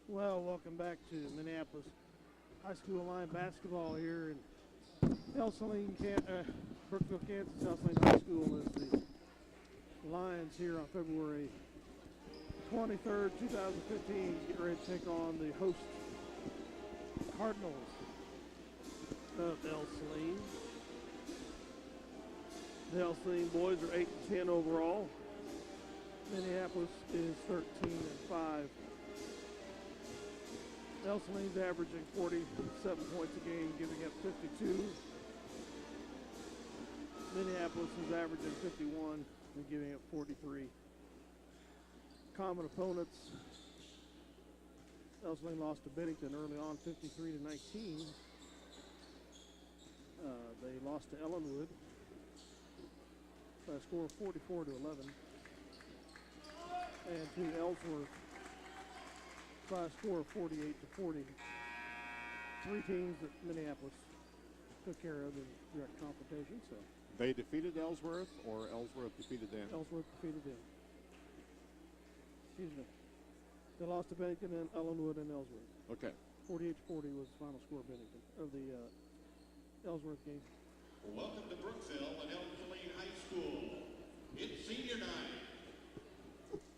Well, welcome back to Minneapolis High School Line basketball here in Ell-Saline, Brookville, Kansas. Ell-Saline High School is the Lions here on February 23rd, 2015. Get ready to take on the host Cardinals of Ell-Saline. The Ell-Saline boys are 8-10 overall. Minneapolis is 13-5. Ell-Saline's averaging 47 points a game, giving up 52. Minneapolis is averaging 51 and giving up 43. Common opponents. Ell-Saline lost to Bennington early on, 53-19. They lost to Ellenwood by a score of 44-11. And to Ellsworth by a score of 48-40. Three teams that Minneapolis took care of in direct confrontation. So they defeated Ellsworth, or Ellsworth defeated them? Ellsworth defeated them. Excuse me. They lost to Bennington and Ellenwood and Ellsworth. Okay. 48-40 was the final score of Bennington of the Ellsworth game. Welcome to Brookville and Ell-Saline High School. It's senior night.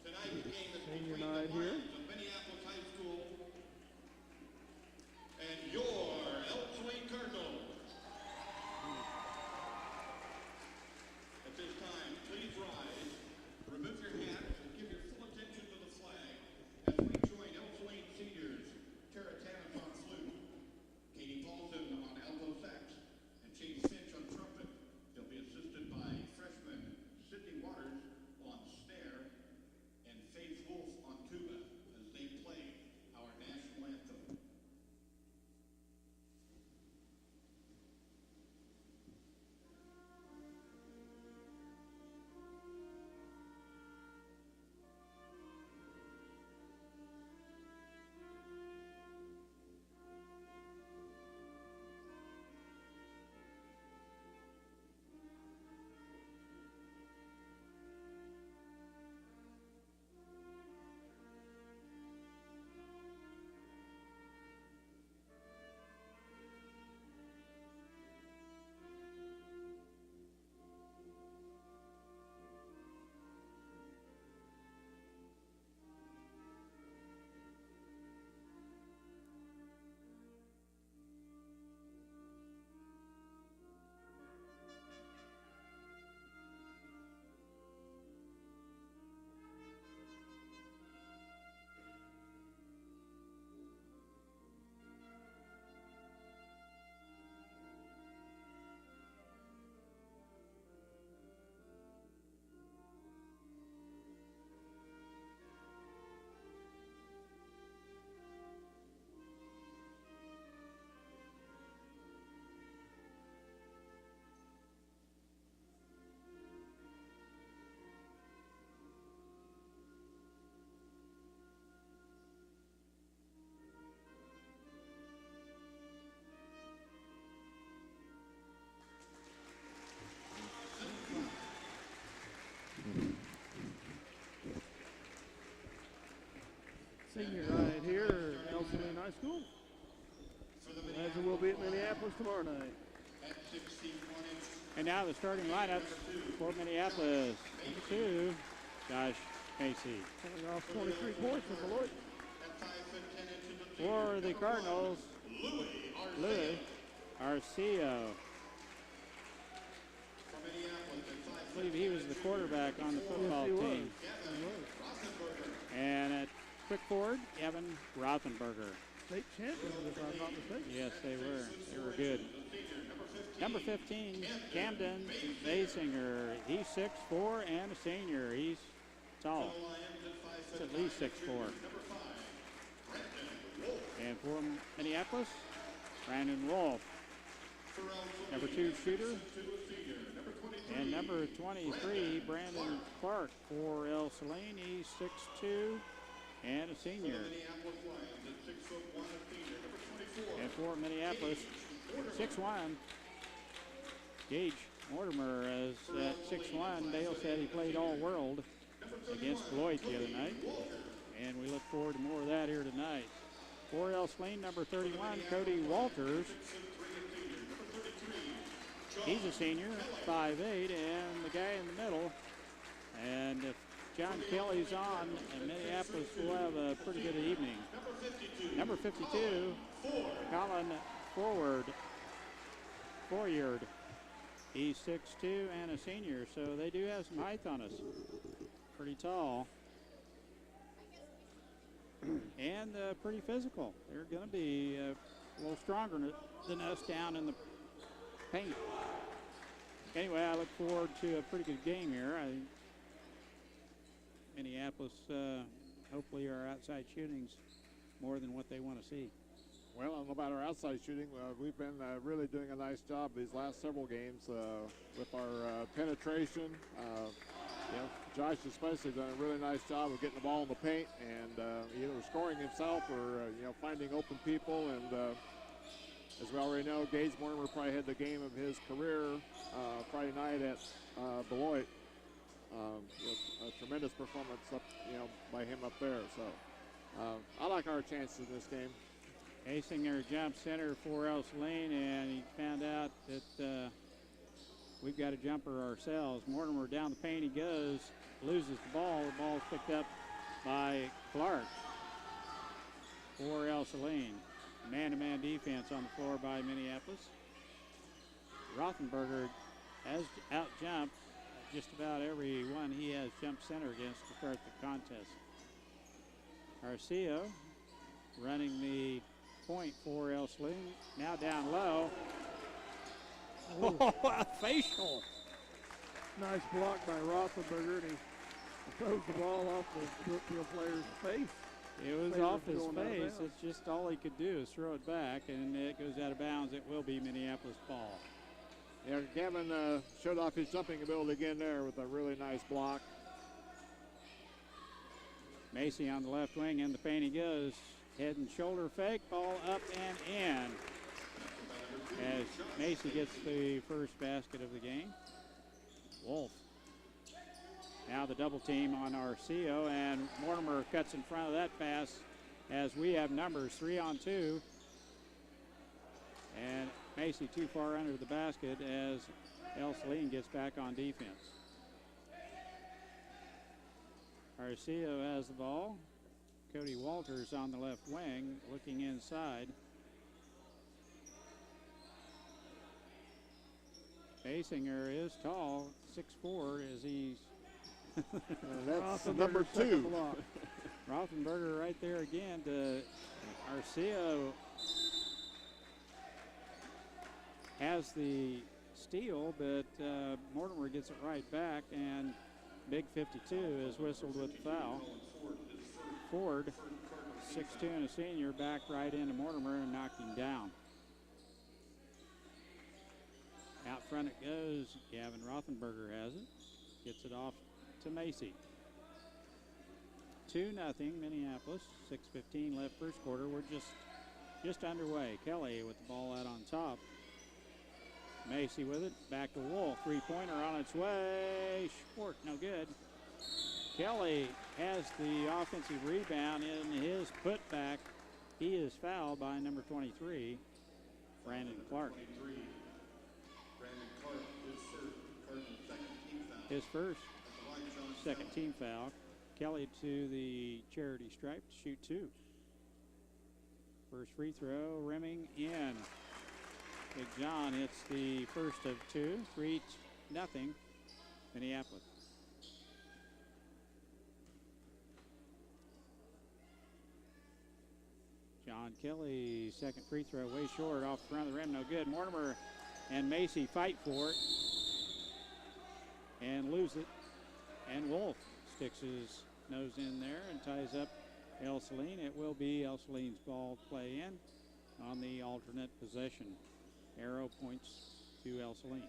Tonight's game is Senior between night the here. Lions of Minneapolis High School and your Ell-Saline Cardinals. At this time, please rise, remove your hats, and give your full attention to the flag as we join Ell-Saline seniors Tara Tanis on flute, Katie Paulson on alto sax, and Chase Finch on trumpet. They'll be assisted by freshman Sydney Waters on snare and Faith Wolf on tuba as they play our national anthem. Senior night here at Ell-Saline High School, as it will be at Minneapolis tomorrow night. And now the starting lineups for Minneapolis. 2, Josh Macy. Coming off 23 points for Beloit. For the Cardinals, Louis Arcio. I believe he was the quarterback on the football Yes, he team. was. And at quick forward, Evan Rothenberger. State champions, if I'm not mistaken. Yes, they were. They were good. Number 15, Camden Basinger. He's 6'4" and a senior. He's tall. He's at least 6'4". And for Minneapolis, Brandon Rolfe. Number 2 shooter. And number 23, Brandon Clark for Ell-Saline. He's 6'2" and a senior. And for Minneapolis, 6'1", Gage Mortimer is at 6'1". Dale said he played all world against Beloit the other night. And we look forward to more of that here tonight. For Ell-Saline, number 31, Cody Walters. He's a senior, 5'8", and the guy in the middle. And if John Kelly's on, and Minneapolis will have a pretty good evening. Number 52, Colin Foryard. He's 6'2" and a senior, so they do have some height on us. Pretty tall. And pretty physical. They're going to be a little stronger than us down in the paint. Anyway, I look forward to a pretty good game here. I think Minneapolis, hopefully our outside shooting's more than what they want to see. Well, I don't know about our outside shooting. We've been really doing a nice job these last several games with our penetration. Josh especially done a really nice job of getting the ball in the paint and either scoring himself or finding open people. And as we already know, Gage Mortimer probably had the game of his career Friday night at Beloit. A tremendous performance by him up there. So I like our chances in this game. Hasinger jump center for Ell-Saline, and he found out that we've got a jumper ourselves. Mortimer down the paint he goes, loses the ball. The ball's picked up by Clark for Ell-Saline. Man-to-man defense on the floor by Minneapolis. Rothenberger has out-jumped just about every one he has jumped center against to start the contest. Arceo running the point for Ell-Saline. Now down low. Oh, a facial. Nice block by Rothenberger, and he throws the ball off the Brookfield player's face. It was off his face. It's just all he could do is throw it back, and it goes out of bounds. It will be Minneapolis ball. Yeah, Gavin showed off his jumping ability again there with a really nice block. Macy on the left wing, in the paint he goes. Head and shoulder fake, ball up and in. As Macy gets the first basket of the game. Wolf. Now the double team on Arceo, and Mortimer cuts in front of that pass as we have numbers 3-on-2. And Macy too far under the basket as Ell-Saline gets back on defense. Arceo has the ball. Cody Walters on the left wing, looking inside. Basinger is tall, 6'4", as he's that's number 2. Rothenberger right there again to Arceo. Has the steal, but Mortimer gets it right back, and Big 52 is whistled with the foul. Ford, 6'2" and a senior, back right into Mortimer and knocked him down. Out front it goes. Gavin Rothenberger has it. Gets it off to Macy. 2-0 Minneapolis. 6:15 left first quarter. We're just underway. Kelly with the ball out on top. Macy with it. Back to Wolf. Three-pointer on its way. Short. No good. Kelly has the offensive rebound in his putback. He is fouled by number 23, Brandon Clark. His first, second team foul. Kelly to the charity stripe to shoot 2. First free throw, rimming in. Big John hits the first of 2, 3-0 Minneapolis. John Kelly, second free throw, way short, off the front of the rim, no good. Mortimer and Macy fight for it and lose it. And Wolf sticks his nose in there and ties up Ell-Saline. It will be Ell-Saline's ball to play in on the alternate possession. Arrow points to Ell-Saline.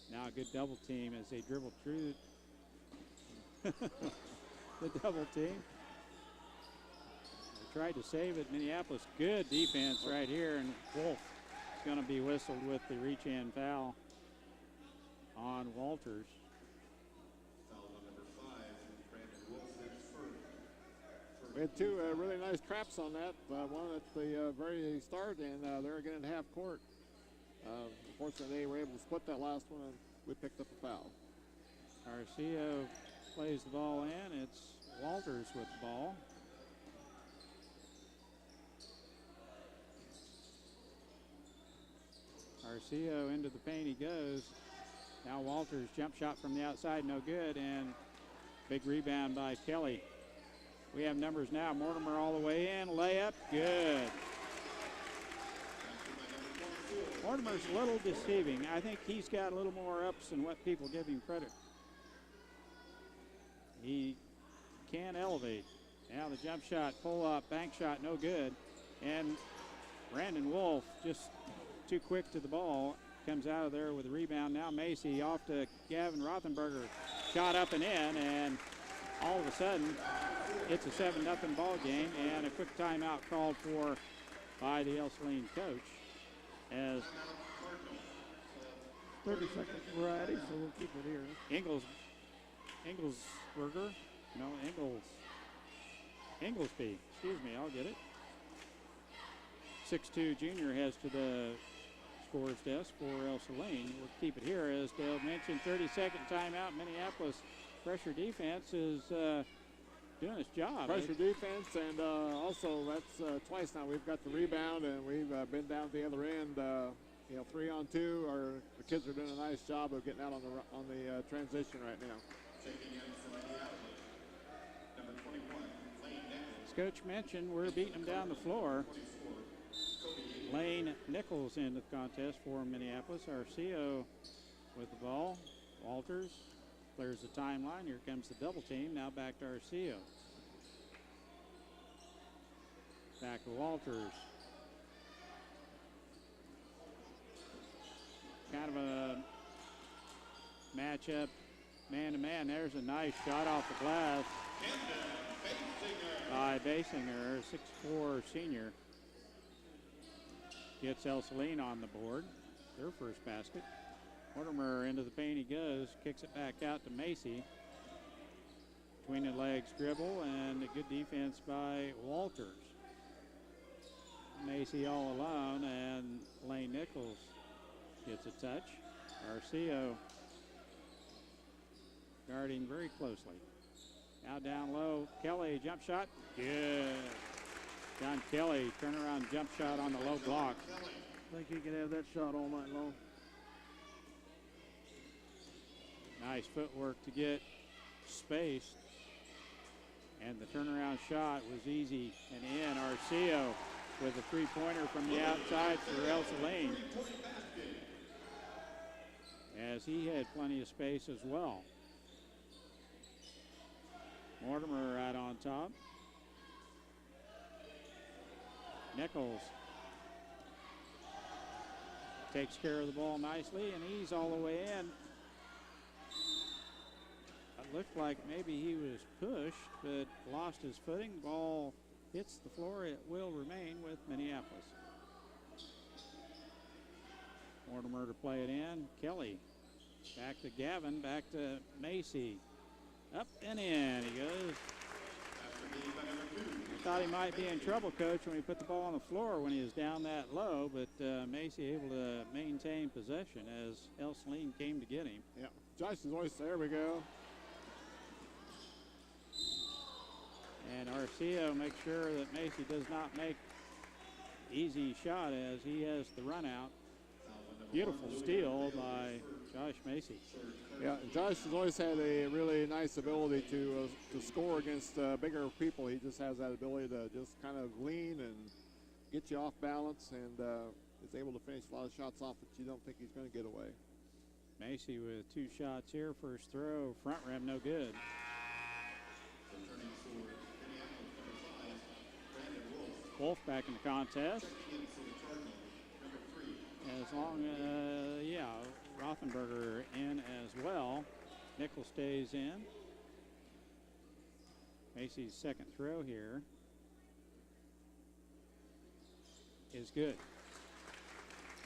Now a good double team as they dribble through the double team. They tried to save it. Minneapolis, good defense right here, and Wolf is going to be whistled with the reach-in foul on Walters. Foul on number 5, Brandon Wolf, his first We had two really nice traps on that. One at the very start, and they're again at half court. Unfortunately, they were able to split that last one, and we picked up a foul. Arceo plays the ball in. It's Walters with the ball. Arceo into the paint he goes. Now Walters, jump shot from the outside, no good, and big rebound by Kelly. We have numbers now. Mortimer all the way in, layup, good. Mortimer's a little deceiving. I think he's got a little more ups than what people give him credit. He can elevate. Now the jump shot, pull up, bank shot, no good. And Brandon Wolf just too quick to the ball. Comes out of there with a rebound. Now Macy off to Gavin Rothenberger. Shot up and in, and all of a sudden it's a 7-0 ball game, and a quick timeout called for by the Ell-Saline coach. As 30-second variety, so we'll keep it here. Inglesby, excuse me, I'll get it. 6'2" junior heads to the scorer's desk for Ell-Saline. We'll keep it here. As Dale mentioned, 30-second timeout. Minneapolis pressure defense is doing its job. Pressure defense, and also that's twice now. We've got the rebound, and we've been down at the other end. 3-on-2. The kids are doing a nice job of getting out on the transition right now. As Coach mentioned, we're beating them down the floor. Lane Nichols into the contest for Minneapolis. Arceo with the ball. Walters clears the timeline. Here comes the double team. Now back to Arceo. Back to Walters. Kind of a matchup, man-to-man. There's a nice shot off the glass by Basinger, 6'4" senior. Gets Ell-Saline on the board, their first basket. Mortimer into the paint he goes, kicks it back out to Macy. Between the legs dribble, and a good defense by Walters. Macy all alone, and Lane Nichols gets a touch. Arceo guarding very closely. Now down low, Kelly, jump shot, good. John Kelly, turnaround jump shot on the low block. I think he can have that shot all night long. Nice footwork to get space. And the turnaround shot was easy and in. Arceo with a three-pointer from the outside for Ell-Saline, as he had plenty of space as well. Mortimer right on top. Nichols takes care of the ball nicely, and he's all the way in. It looked like maybe he was pushed, but lost his footing. Ball hits the floor. It will remain with Minneapolis. Mortimer to play it in. Kelly back to Gavin, back to Macy. Up and in he goes. Thought he might be in trouble, Coach, when he put the ball on the floor when he was down that low, but Macy able to maintain possession as Ell-Saline came to get him. Yeah, Josh's voice, there we go. And Arceo makes sure that Macy does not make easy shot as he has the run out. Beautiful steal by Josh Macy. Yeah, Josh has always had a really nice ability to score against bigger people. He just has that ability to just kind of lean and get you off balance, and is able to finish a lot of shots off that you don't think he's going to get away. Macy with two shots here. First throw, front rim, no good. Wolf back in the contest. As long as, Rothenberger in as well. Nichols stays in. Macy's second throw here is good.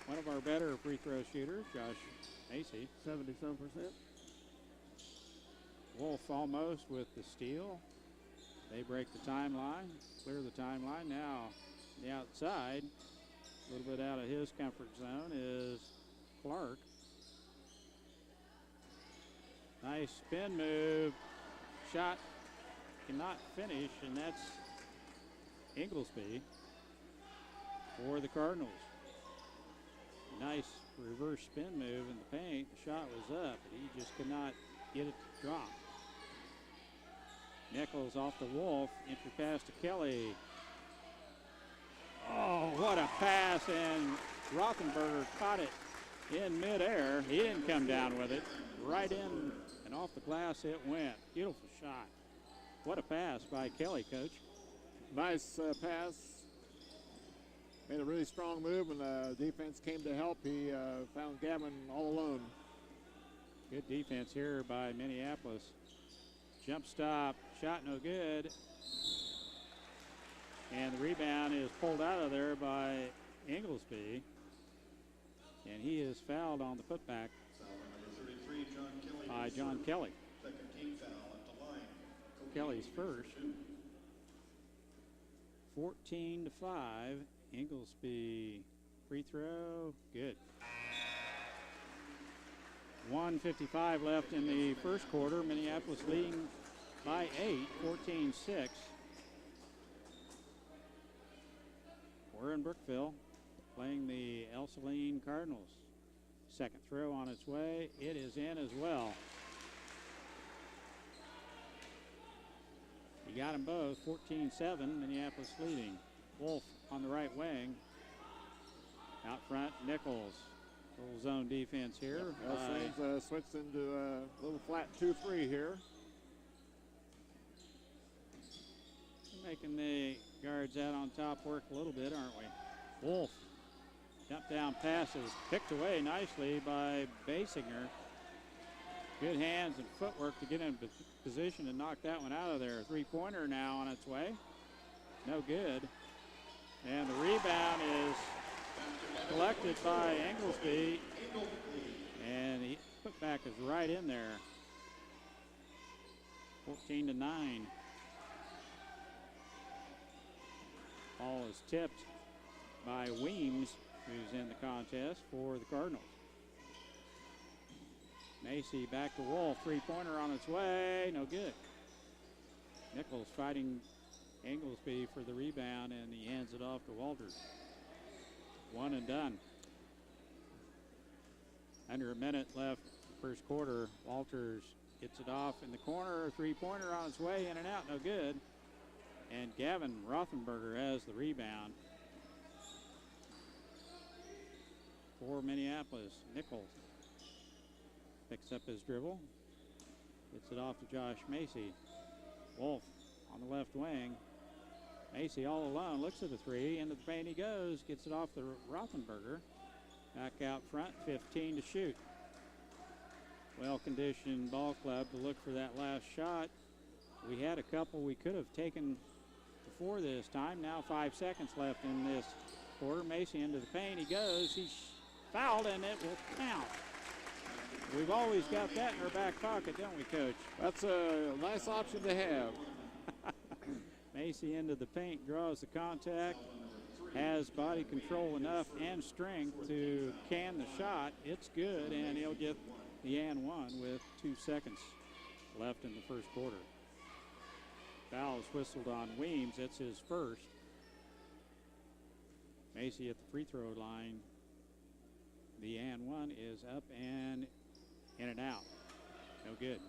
One of our better free throw shooters, Josh Macy. 70-some%. Wolf almost with the steal. They break the timeline, clear the timeline. Now, the outside, a little bit out of his comfort zone, is Clark. Nice spin move. Shot cannot finish, and that's Inglesby for the Cardinals. Nice reverse spin move in the paint. The shot was up, but he just could not get it to drop. Nichols off the Wolf, entry pass to Kelly. Oh, what a pass, and Rothenberger caught it in midair. He didn't come down with it. Right in and off the glass it went. Beautiful shot. What a pass by Kelly, Coach. Nice pass. Made a really strong move, and the defense came to help. He found Gavin all alone. Good defense here by Minneapolis. Jump stop, shot no good. And the rebound is pulled out of there by Inglesby. And he is fouled on the putback by John Kelly. Second team foul at the line. Kelly's first. 14-5. Inglesby free throw, good. 1:55 left in the first quarter. Minneapolis leading by 8, 14-6. We're in Brookville playing the Ell-Saline Cardinals. Second throw on its way. It is in as well. You got them both. 14-7, Minneapolis leading. Wolf on the right wing. Out front, Nichols. Little zone defense here. Ell-Saline's switched into a little flat 2-3 here. Making the guards out on top work a little bit, aren't we? Wolf. Jump down passes picked away nicely by Basinger. Good hands and footwork to get in position to knock that one out of there. Three-pointer now on its way. No good. And the rebound is collected by Inglesby. And the putback is right in there. 14-9. Ball is tipped by Weems, who's in the contest for the Cardinals. Macy back to Wolf. Three-pointer on its way. No good. Nichols fighting Inglesby for the rebound, and he hands it off to Walters. One and done. Under a minute left first quarter. Walters gets it off in the corner. Three-pointer on its way. In and out. No good. And Gavin Rothenberger has the rebound for Minneapolis. Nichols picks up his dribble. Gets it off to Josh Macy. Wolf on the left wing. Macy all alone. Looks at the three. Into the paint he goes. Gets it off the Rothenberger. Back out front. 15 to shoot. Well-conditioned ball club to look for that last shot. We had a couple we could have taken before this time. Now 5 seconds left in this quarter. Macy into the paint. He goes. He's fouled, and it will count. We've always got that in our back pocket, don't we, Coach? That's a nice option to have. Macy into the paint, draws the contact, has body control enough and strength to can the shot. It's good, and he'll get the and one with 2 seconds left in the first quarter. Foul is whistled on Weems. It's his first. Macy at the free throw line. The and one is up and in and out. No good.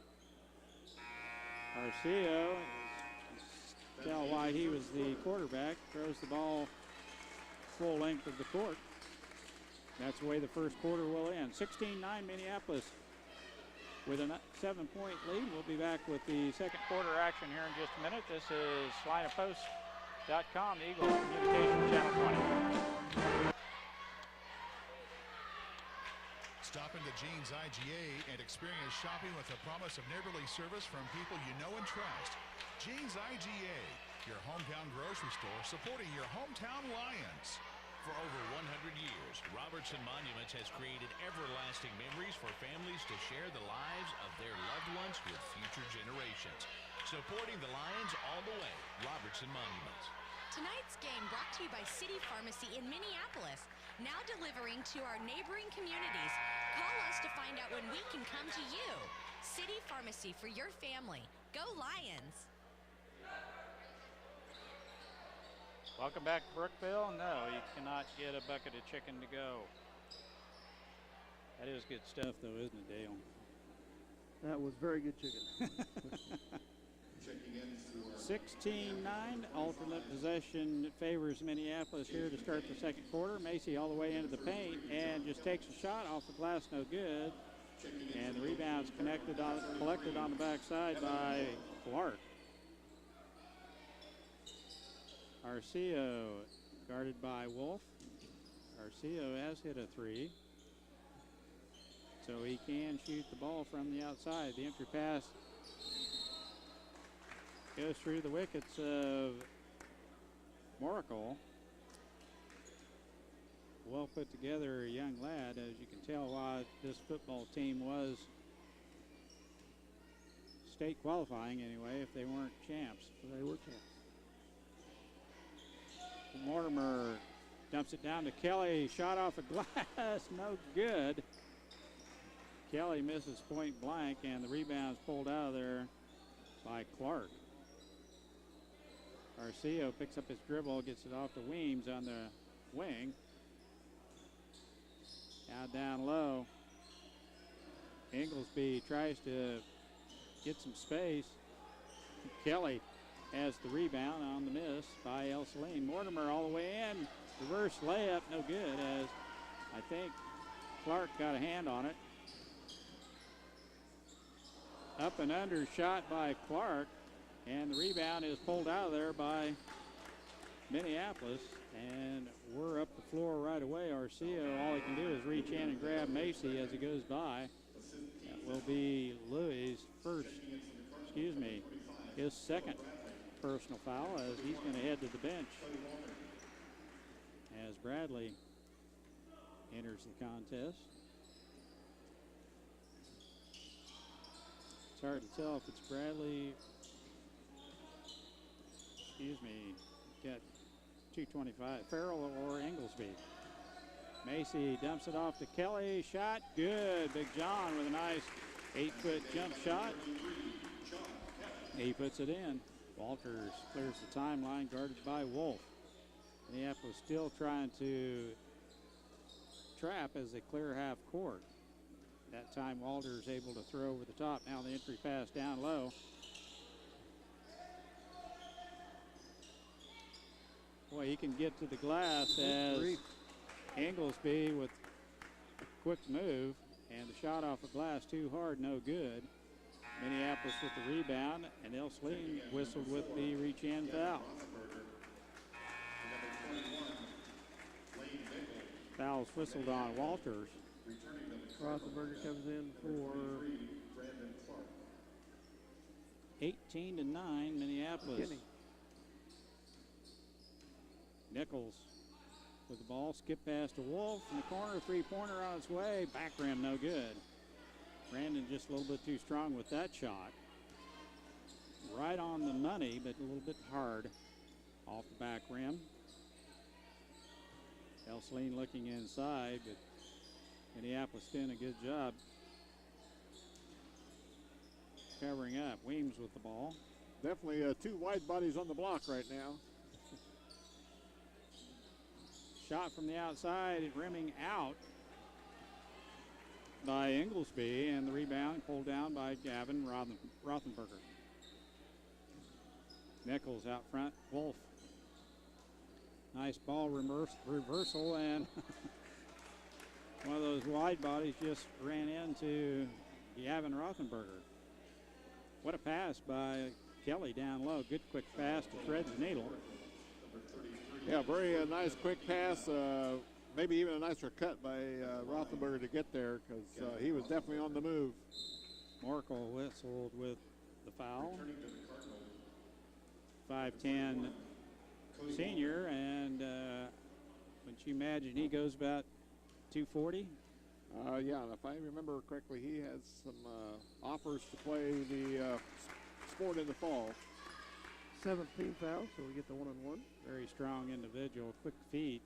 Garcia, tell why he was the quarterback, throws the ball full length of the court. That's the way the first quarter will end. 16-9 Minneapolis with a 7-point lead. We'll be back with the second quarter action here in just a minute. This is SalinePost.com, the Eagles Communication Channel 20. Stop into Jeans IGA and experience shopping with the promise of neighborly service from people you know and trust. Jeans IGA, your hometown grocery store supporting your hometown Lions. For over 100 years, Robertson Monuments has created everlasting memories for families to share the lives of their loved ones with future generations. Supporting the Lions all the way, Robertson Monuments. Tonight's game brought to you by City Pharmacy in Minneapolis, now delivering to our neighboring communities. Call us to find out when we can come to you. City Pharmacy for your family. Go Lions! Welcome back to Brookville. No, you cannot get a bucket of chicken to go. That is good stuff, though, isn't it, Dale? That was very good chicken. 16-9, alternate possession favors Minneapolis here to start the second quarter. Macy all the way into the paint and just takes a shot off the glass, no good. And the rebound's collected on the backside by Clark. Arceo guarded by Wolf. Arceo has hit a three, so he can shoot the ball from the outside. The entry pass goes through the wickets of Moracle. Well put together young lad, as you can tell why this football team was state qualifying anyway, if they weren't champs. They were champs. Mortimer dumps it down to Kelly. Shot off a glass, no good. Kelly misses point blank, and the rebound's pulled out of there by Clark. Arceo picks up his dribble, gets it off to Weems on the wing. Now down low. Inglesby tries to get some space. Kelly has the rebound on the miss by Ell-Saline. Mortimer all the way in. Reverse layup, no good, as I think Clark got a hand on it. Up and under shot by Clark, and the rebound is pulled out of there by Minneapolis, and we're up the floor right away. Arceo, all he can do is reach in and grab Macy as he goes by. That will be his second personal foul, as he's going to head to the bench as Bradley enters the contest. It's hard to tell if it's Bradley. Got 225, Farrell or Inglesby. Macy dumps it off to Kelly. Shot good. Big John with a nice 8-foot jump shot. He puts it in. Walters clears the timeline, guarded by Wolf. Minneapolis still trying to trap as they clear half court. That time Walters able to throw over the top. Now the entry pass down low. Boy, he can get to the glass as Inglesby with a quick move, and the shot off the glass too hard, no good. Minneapolis with the rebound, and Ell-Saline whistled with the reach-in foul. Foul's whistled on Walters. Rothenberger comes in for 18-9, Minneapolis. Kinney. Nichols with the ball, skip pass to Wolf in the corner, three-pointer on its way, back rim, no good. Brandon just a little bit too strong with that shot. Right on the money, but a little bit hard off the back rim. Ell-Saline looking inside, but Minneapolis doing a good job covering up. Weems with the ball. Definitely two wide bodies on the block right now. Shot from the outside, rimming out by Inglesby, and the rebound pulled down by Gavin Rothenberger. Nichols out front, Wolf. Nice ball reversal, and one of those wide bodies just ran into Gavin Rothenberger. What a pass by Kelly down low. Good quick pass to thread the needle. Yeah, very nice quick pass. Maybe even a nicer cut by Rothenberger to get there, because he was definitely on the move. Morkel whistled with the foul. 5'10" senior, and when Wouldn't you imagine he goes about 240? Yeah, and if I remember correctly, he has some offers to play the sport in the fall. 17 foul, so we get the 1-on-1. Very strong individual, quick feet.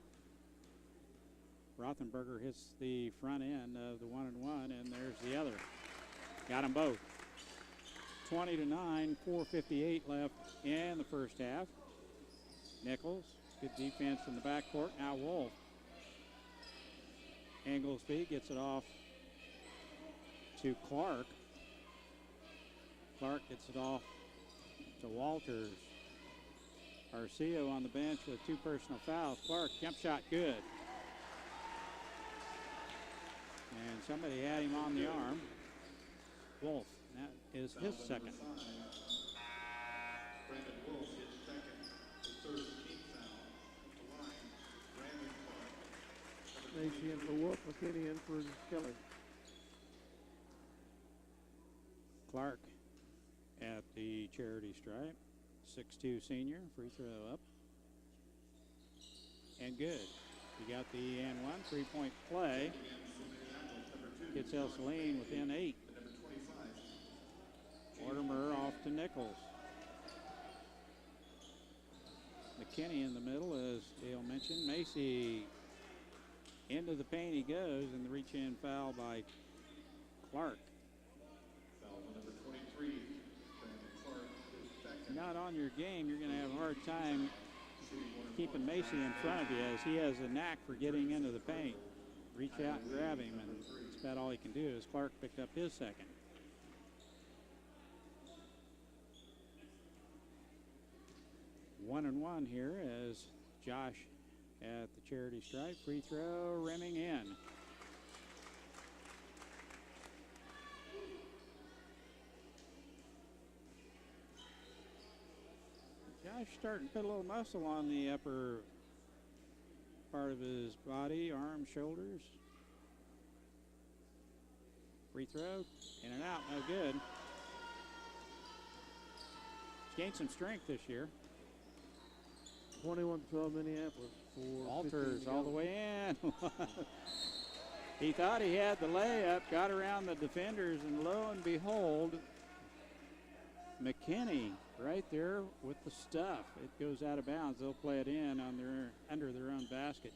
Rothenberger hits the front end of the 1-on-1, and there's the other. Got them both. 20-9, 4:58 left in the first half. Nichols, good defense in the backcourt. Now Wolf. Englesby gets it off to Clark. Clark gets it off to Walters. Arcio on the bench with 2 personal fouls. Clark, jump shot good. And somebody had him on the arm. Wolf, that is his second. Brandon Wolf his second, his third team foul at the line. Brandon Clark. Macy in for Wolf, McKinney in for Kelly. Clark at the charity stripe. 6'2" senior, free throw up. And good. He got the and one, 3-point play. Gets Ell-Saline within 8. Mortimer off to Nichols. McKinney in the middle, as Dale mentioned. Macy into the paint he goes, and the reach-in foul by Clark. Foul number 23, Brandon Clark, his second. Not on your game, you're going to have a hard time keeping Macy in front of you, as he has a knack for getting into the paint. Reach out and grab him, and that's about all he can do, as Clark picked up his second. One and one here as Josh at the charity stripe. Free throw, rimming in. Josh starting to put a little muscle on the upper part of his body, arms, shoulders. Free throw, in and out, no good. He's gained some strength this year. 21-12 Minneapolis. Walters all the way in. He thought he had the layup, got around the defenders, and lo and behold, McKinney right there with the stuff. It goes out of bounds. They'll play it in on under their own basket.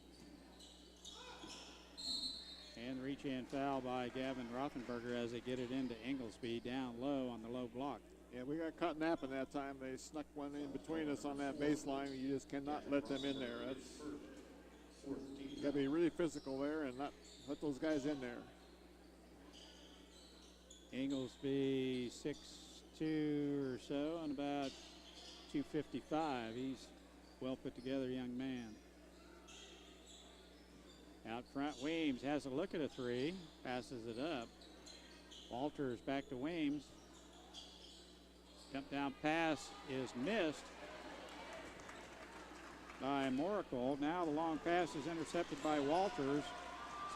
And the reach-in foul by Gavin Rothenberger as they get it into Englesby down low on the low block. Yeah, we got cut napping that time. They snuck one in between us on that baseline. You just cannot let them in there. You got to be really physical there and not let those guys in there. Englesby 6'2" or so and about 255. He's well put together young man. Out front, Weems has a look at a three, passes it up. Walters back to Weems. Jump down pass is missed by Moracle. Now the long pass is intercepted by Walters.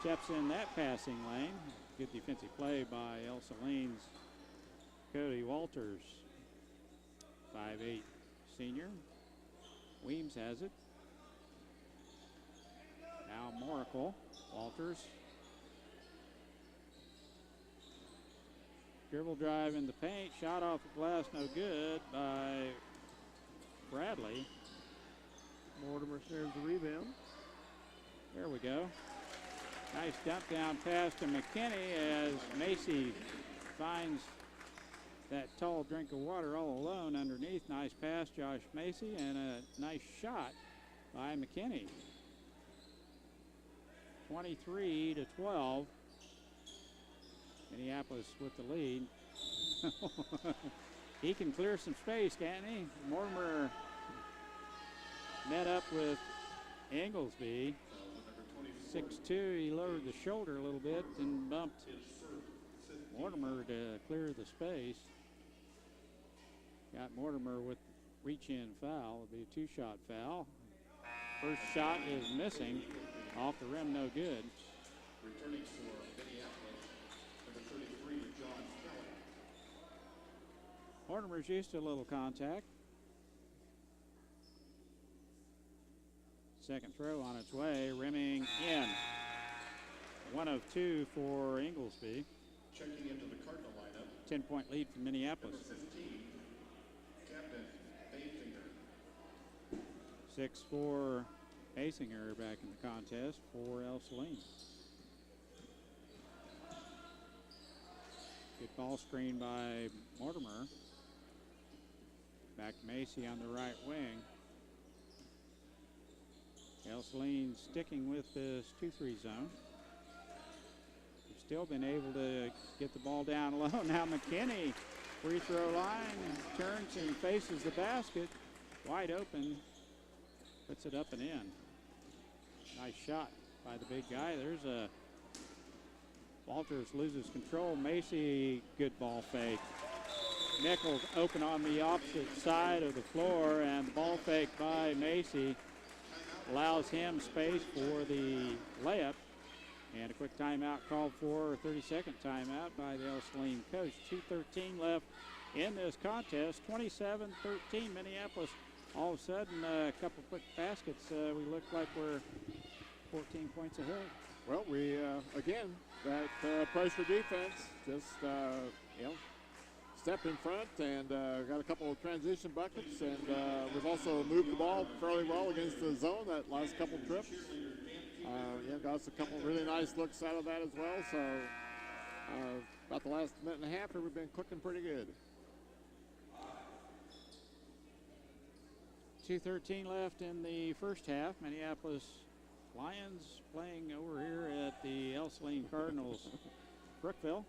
Steps in that passing lane. Good defensive play by Ell-Saline's Cody Walters. 5'8" senior. Weems has it. Now Moracle. Walters. Dribble drive in the paint. Shot off the glass, no good by Bradley. Mortimer serves the rebound. There we go. Nice dump down pass to McKinney as Macy finds that tall drink of water all alone underneath. Nice pass, Josh Macy, and a nice shot by McKinney. 23-12. Minneapolis with the lead. He can clear some space, can't he? Mortimer met up with Englesby. 6'2", he lowered the shoulder a little bit and bumped Mortimer to clear the space. Got Mortimer with reach-in foul. It'll be a two-shot foul. First shot is missing. Off the rim, no good. Returning for Minneapolis, number 33, John Kelly. Mortimer's used to a little contact. Second throw on its way, rimming in. 1 of 2 for Inglesby. Checking into the Cardinal lineup, 10-point lead for Minneapolis. number 15, Captain Basinger. 6'4" Basinger back in the contest for Ell-Saline. Good ball screen by Mortimer. Back to Macy on the right wing. Ell-Saline sticking with this 2-3 zone. They've still been able to get the ball down low. Now McKinney, free throw line, turns and faces the basket. Wide open, puts it up and in. Nice shot by the big guy. There's a Walters loses control. Macy, good ball fake. Nichols open on the opposite side of the floor, and the ball fake by Macy allows him space for the layup. And a quick timeout called for, a 30-second timeout by the Ell-Saline coach. 2:13 left in this contest, 27-13 Minneapolis. All of a sudden, a couple quick baskets, we look like we're 14 points ahead. Well, we, again, that pressure defense just, stepped in front and got a couple of transition buckets, and we've also moved the ball fairly well against the zone that last couple trips. Got us a couple really nice looks out of that as well. So about the last minute and a half here, we've been cooking pretty good. 2:13 left in the first half. Minneapolis Lions playing over here at the Ell-Saline Cardinals Brookville.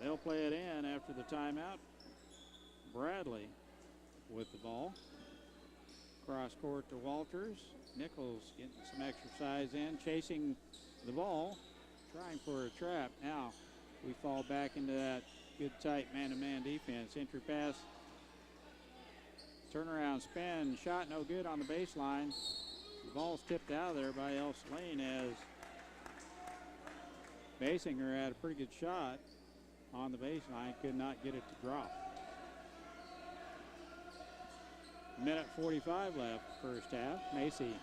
They'll play it in after the timeout. Bradley with the ball. Cross court to Walters. Nichols getting some exercise in, chasing the ball, trying for a trap. Now we fall back into that good tight man-to-man defense. Entry pass, turnaround spin, shot no good on the baseline. The ball's tipped out of there by Ell-Saline as Basinger had a pretty good shot on the baseline, could not get it to drop. Minute 45 left, first half. Macy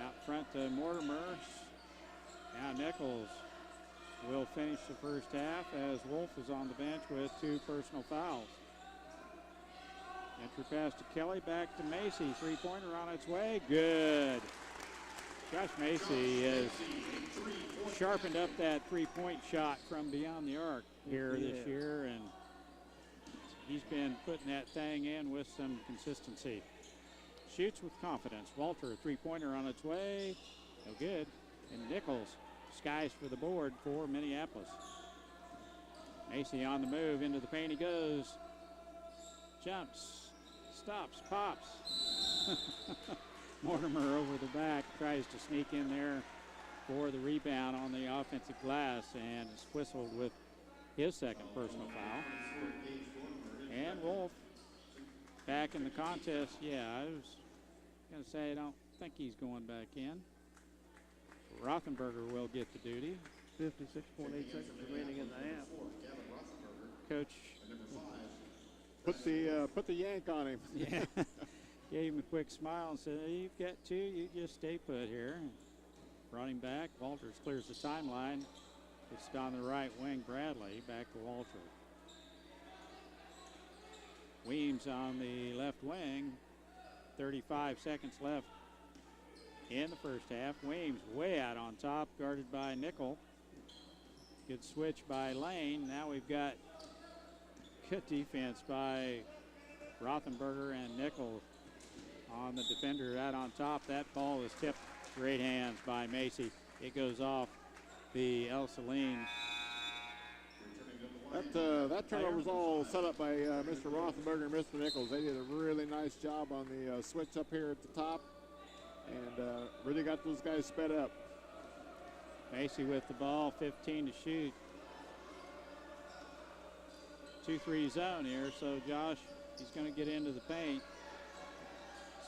out front to Mortimer. Now Nichols will finish the first half as Wolf is on the bench with 2 personal fouls. Entry pass to Kelly, back to Macy. Three-pointer on its way. Good. Josh Macy has sharpened up that three-point shot from beyond the arc here this year, and he's been putting that thing in with some consistency. Shoots with confidence. Walter, three-pointer on its way. No good. And Nichols skies for the board for Minneapolis. Macy on the move. Into the paint he goes. Jumps. Stops. Pops. Mortimer over the back. Tries to sneak in there for the rebound on the offensive glass, and is whistled with his second personal foul. And Wolf back in the contest. Yeah, I was going to say I don't think he's going back in. Rothenberger will get the duty. 56.8 seconds remaining in the half. Coach put the yank on him. Yeah, gave him a quick smile and said, "You've got 2, you just stay put here." Brought him back. Walters clears the timeline. It's on the right wing. Bradley back to Walter. Weems on the left wing. 35 seconds left in the first half. Weems way out on top, guarded by Nickel. Good switch by Lane. Now we've got good defense by Rothenberger and Nickel on the defender out on top. That ball is tipped. Great hands by Macy. It goes off the Ell-Saline. That turnover was all set up by Mr. Rothenberger and Mr. Nichols. They did a really nice job on the switch up here at the top, and really got those guys sped up. Macy with the ball, 15 to shoot. 2-3 zone here, so Josh, he's going to get into the paint.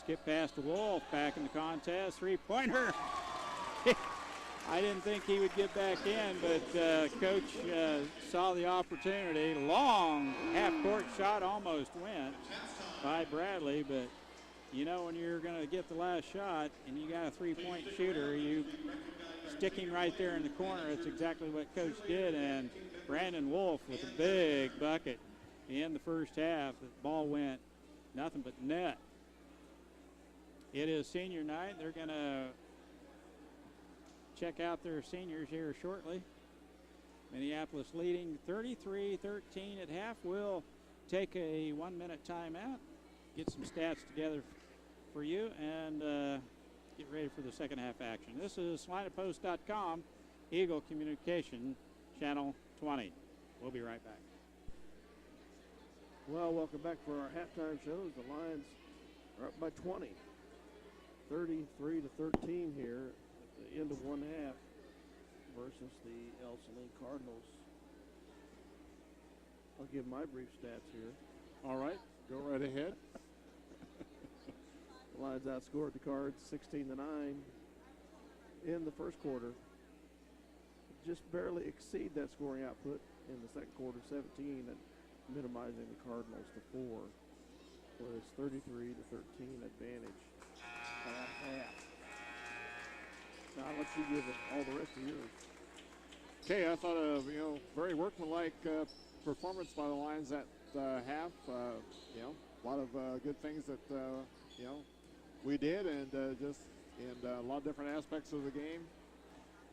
Skip past to Wolf, back in the contest, three-pointer. I didn't think he would get back in, but Coach saw the opportunity. Long half-court shot almost went by Bradley, but you know when you're going to get the last shot and you got a three-point shooter, you sticking right there in the corner. That's exactly what Coach did, and Brandon Wolf with a big bucket in the first half. The ball went nothing but net. It is senior night. They're going to check out their seniors here shortly. Minneapolis leading 33-13 at half. We'll take a 1-minute timeout, get some stats together for you, and get ready for the second half action. This is SalinaPost.com, Eagle Communication, Channel 20. We'll be right back. Well, welcome back for our halftime shows. The Lions are up by 20, 33-13 here at the end of one half versus the Ell-Saline Cardinals. I'll give my brief stats here. All right, go right ahead. The Lions outscored the Cards 16-9 in the first quarter. Just barely exceed that scoring output in the second quarter, 17, and minimizing the Cardinals to 4 for his 33-13 advantage at half. Now I'll let you give it all the rest of yours. Okay, I thought of very workmanlike performance by the Lions at half. A lot of good things that we did, and a lot of different aspects of the game.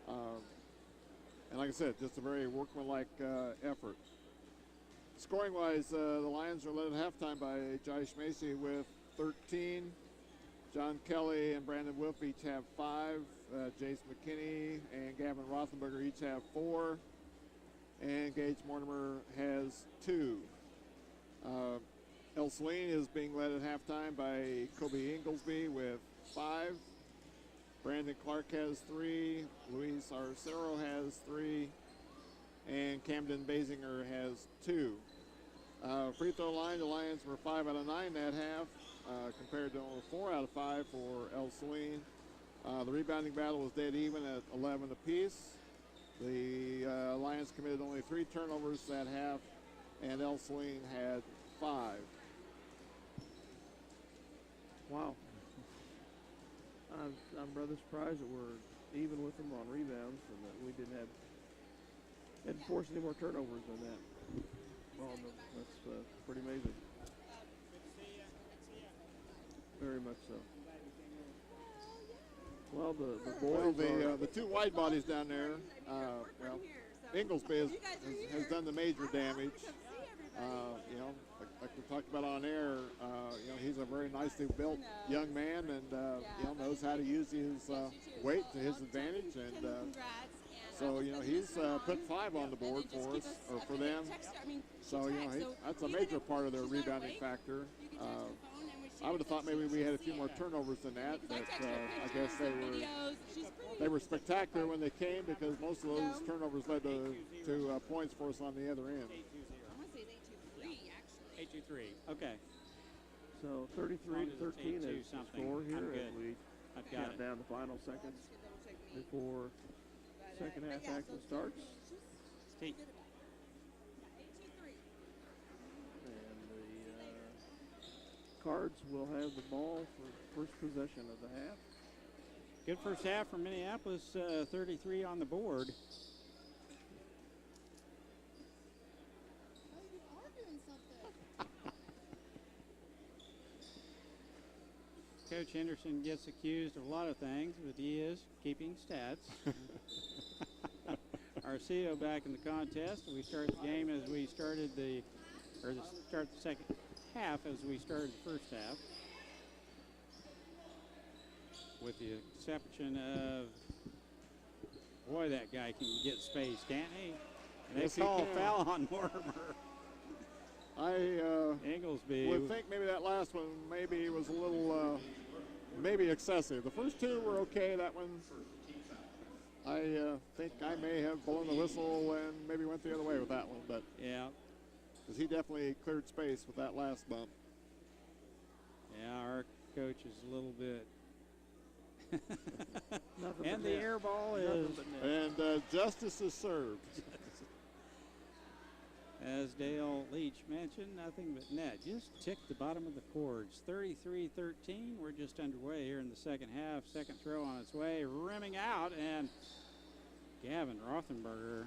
And like I said, just a very workmanlike effort. Scoring-wise, the Lions are led at halftime by Josh Macy with 13. John Kelly and Brandon Wolf each have 5. Jace McKinney and Gavin Rothenberger each have 4. And Gage Mortimer has 2. Ell-Saline is being led at halftime by Kobe Inglesby with 5. Brandon Clark has 3. Luis Arcero has 3. And Camden Basinger has 2. Free throw line, the Lions were 5 out of 9 that half, compared to only 4 out of 5 for Ell-Saline. The rebounding battle was dead even at 11 apiece. The Lions committed only 3 turnovers that half, and Ell-Saline had 5. Wow. I'm rather surprised that we're even with them on rebounds and that we didn't force any more turnovers than that. Well, that's pretty amazing. Very much so. Well, the boys the 2 wide bodies down there, Inglesby has done the major damage. Like we talked about on air, he's a very nicely built young man, and knows how to use his weight to his advantage, and so he's put 5 on the board for us, or for them. So that's a major part of their rebounding factor. I would have thought maybe we had a few more turnovers than that, but I guess they were spectacular when they came, because most of those turnovers led to points for us on the other end. 8-2-3. Okay. So 33-13 is the score here as we count it. down the final seconds before second half action starts. Steve. And the Cards will have the ball for first possession of the half. Good first half for Minneapolis, 33 on the board. Coach Henderson gets accused of a lot of things, but he is keeping stats. Arceo back in the contest. We start the game as we started start the second half as we started the first half. With the exception of, boy, that guy can get space, can't he? And they call a foul on Mortimer. Inglesby would think maybe that last one maybe was a little maybe excessive. The first 2 were okay. That one, I think I may have blown the whistle and maybe went the other way with that one, but yeah, because he definitely cleared space with that last bump. Yeah, our coach is a little bit Nothing And but the net. air ball Nothing is, but net. And justice is served. as Dale Leach mentioned, nothing but net. Just ticked the bottom of the cords. 33-13. We're just underway here in the second half. Second throw on its way, rimming out, and Gavin Rothenberger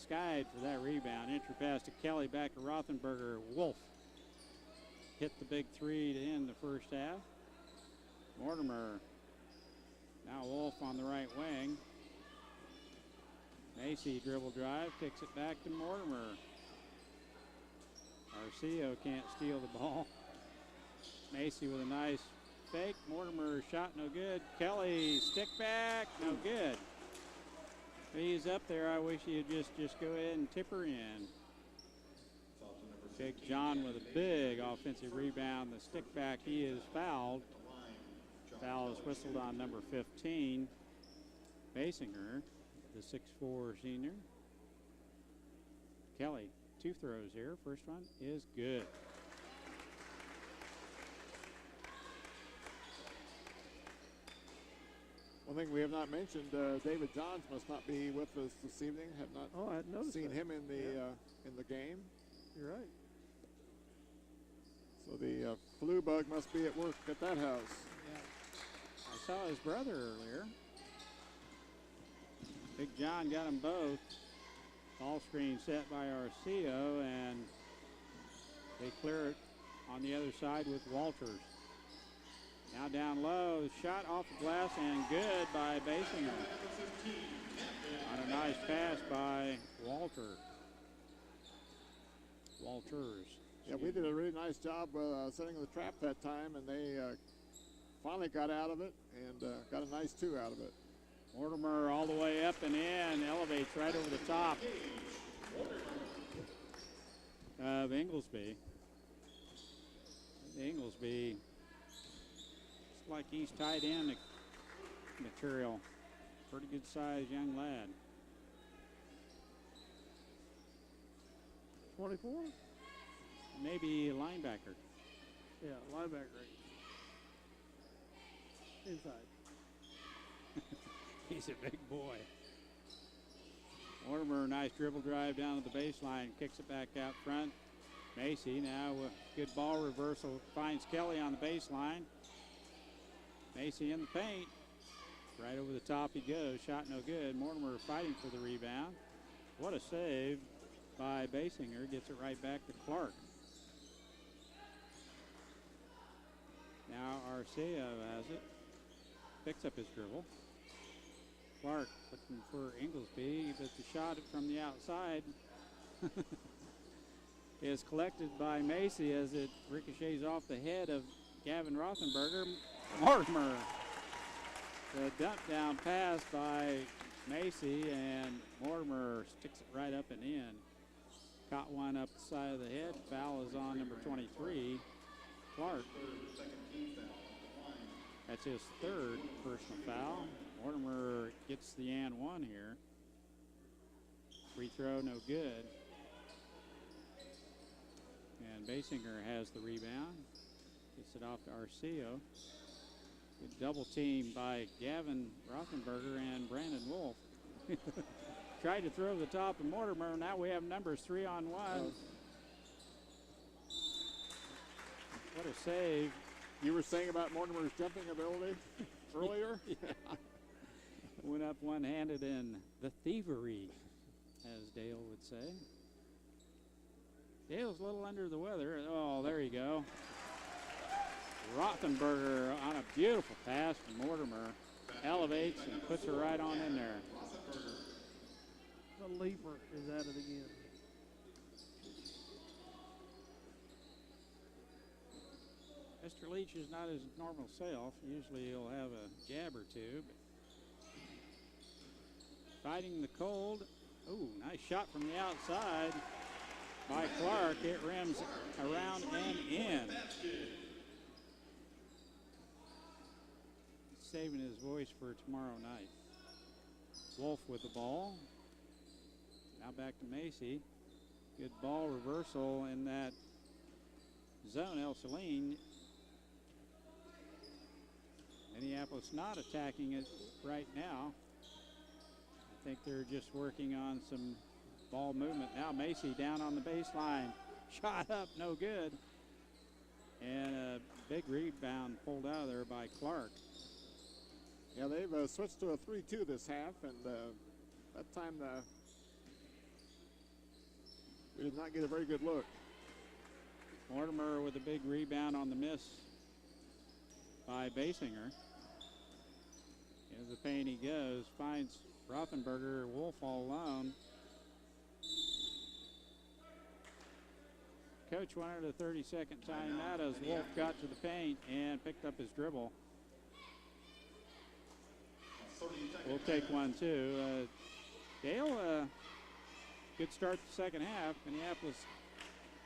skied for that rebound. Entry pass to Kelly, back to Rothenberger. Wolf hit the big three to end the first half. Mortimer, now Wolf on the right wing. Macy dribble drive, kicks it back to Mortimer. Arcio can't steal the ball. Macy with a nice fake. Mortimer shot no good. Kelly stick back, no good. He's up there. I wish he'd just go ahead and tip her in. Big John with a big offensive rebound. The stick back, he is fouled. Foul is whistled on number 15, Basinger, the 6'4 senior. Kelly, two throws here. First one is good. One thing we have not mentioned, David Johns must not be with us this evening. Have not Oh, I hadn't noticed seen that. him in the game. You're right. So the flu bug must be at work at that house. I saw his brother earlier. Big John got them both. Ball screen set by Arcio, and they clear it on the other side with Walters. Now down low, shot off the glass and good by Basinger. On a nice pass by Walters. Yeah, we did a really nice job setting the trap that time, and they finally got out of it and got a nice two out of it. Mortimer all the way up and in, elevates right over the top of Inglesby. Inglesby, it's like he's tight end material. Pretty good sized young lad. 24? Maybe a linebacker. Yeah, linebacker. Inside. He's a big boy. Mortimer, nice dribble drive down to the baseline, kicks it back out front. Macy now with good ball reversal, finds Kelly on the baseline. Macy in the paint. Right over the top he goes, shot no good. Mortimer fighting for the rebound. What a save by Basinger, gets it right back to Clark. Now Arceo has it, picks up his dribble. Clark looking for Inglesby, but the shot from the outside is collected by Macy as it ricochets off the head of Gavin Rothenberger. Mortimer, the dump down pass by Macy, and Mortimer sticks it right up and in. Caught one up the side of the head. Foul is on number 23, Clark. That's his third personal foul. Mortimer gets the and one here. Free throw, no good. And Basinger has the rebound. Gets it off to Arcio. Good double team by Gavin Rothenberger and Brandon Wolf. Tried to throw the top of Mortimer. Now we have numbers 3-on-1. What a save. You were saying about Mortimer's jumping ability earlier? Went up one-handed in the thievery, as Dale would say. Dale's a little under the weather. Oh, there you go. Rothenberger on a beautiful pass from Mortimer. Elevates and puts her right on in there. The leaper is at it again. Mr. Leach is not his normal self. Usually he'll have a jab or two. But fighting the cold. Ooh, nice shot from the outside by Clark. It rims around and in. Saving his voice for tomorrow night. Wolf with the ball. Now back to Macy. Good ball reversal in that zone. Ell-Saline Minneapolis not attacking it right now. I think they're just working on some ball movement. Now Macy down on the baseline. Shot up, no good. And a big rebound pulled out of there by Clark. Yeah, they've switched to a 3-2 this half, and that time we did not get a very good look. Mortimer with a big rebound on the miss by Basinger. Into the paint he goes, finds Rothenberger, Wolf all alone. Coach wanted a 30-second timeout as Wolf got to the paint and picked up his dribble. We'll take one too. Dale, good start to the second half. Minneapolis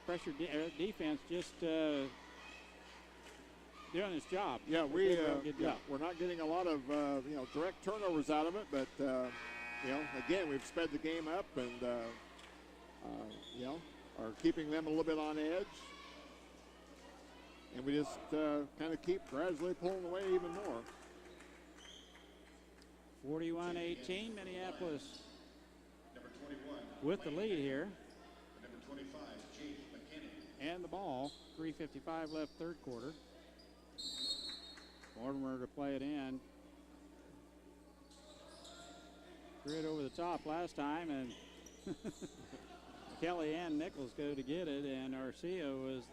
pressure defense just doing its job. Yeah, good job. we're not getting a lot of direct turnovers out of it, but again, we've sped the game up and are keeping them a little bit on edge, and we just kind of keep gradually pulling away even more. 41-18, Minneapolis Number 21. with the lead here. Number 25, James McKinney. And the ball, 3:55 left third quarter. Mortimer to play it in. Threw it over the top last time, and Kelly and Nichols go to get it, and Arceo was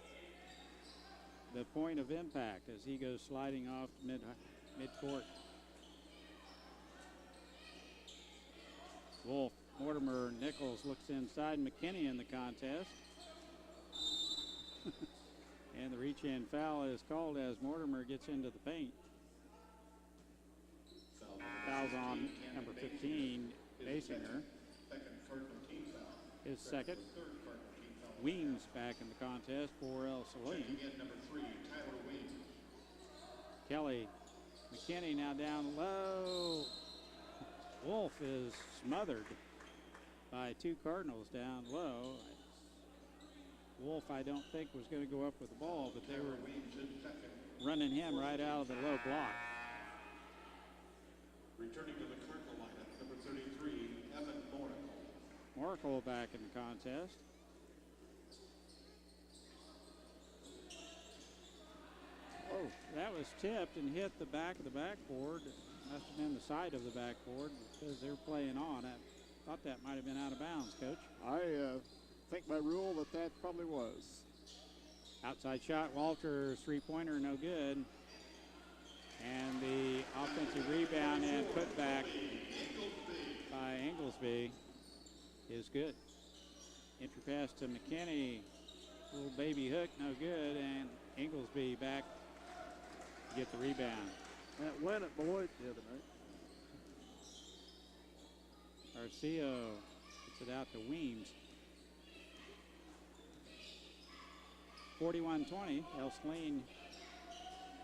the point of impact as he goes sliding off mid-court. Wolf, Mortimer, Nichols looks inside. McKinney in the contest. And the reach-in foul is called as Mortimer gets into the paint. Foul's on number 15, Basinger. His second. Weems back in the contest for Ell-Saline. Number 3, Tyler Weems. Kelly, McKinney now down low. Wolf is smothered by two Cardinals down low. Wolf, I don't think, was going to go up with the ball, but they were running him right out of the low block. Returning to the Cardinal lineup, number 33, Evan Monaco. Monaco back in the contest. Oh, that was tipped and hit the back of the backboard. Must have been the side of the backboard because they're playing on. I thought that might have been out of bounds, Coach. I think by rule that probably was. Outside shot, Walters, three-pointer, no good. And the offensive rebound and putback by Inglesby is good. Entry pass to McKinney, little baby hook, no good, and Inglesby back to get the rebound. That went at Boyd the other night. Arceo gets it out to Weems. 41-20, Ell-Saline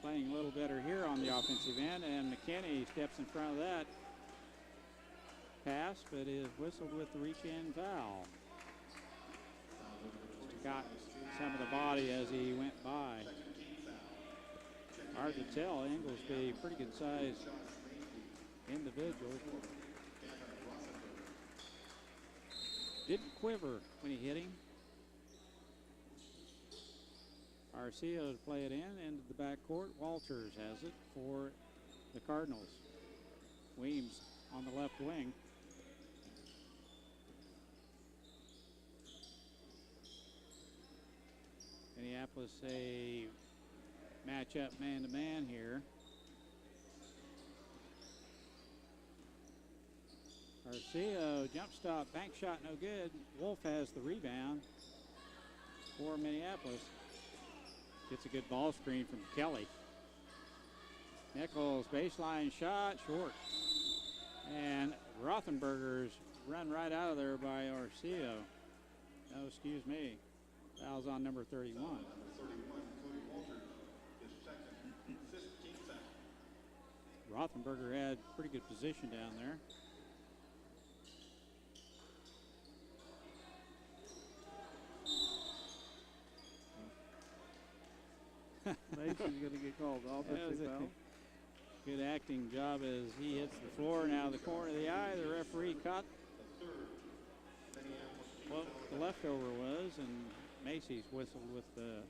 playing a little better here on the offensive end, and McKinney steps in front of that pass, but is whistled with the reach-in foul. Got some of the body as he went by. Hard to tell. Inglesby, pretty good size individual. Didn't quiver when he hit him. Arceo to play it into the backcourt. Walters has it for the Cardinals. Weems on the left wing. Minneapolis a matchup man-to-man here. Arceo, jump stop, bank shot, no good. Wolf has the rebound for Minneapolis. Gets a good ball screen from Kelly. Nichols, baseline shot, short. And Rothenberger's run right out of there by Arceo. No, excuse me. Foul's on number 31. Number 31, Cody Walters, his second, 15th foul. Rothenberger had pretty good position down there. Mason's going to get called offensive foul. Good acting job as he hits the floor. Now the corner of the eye. The referee caught what the leftover was, and Macy's whistled with the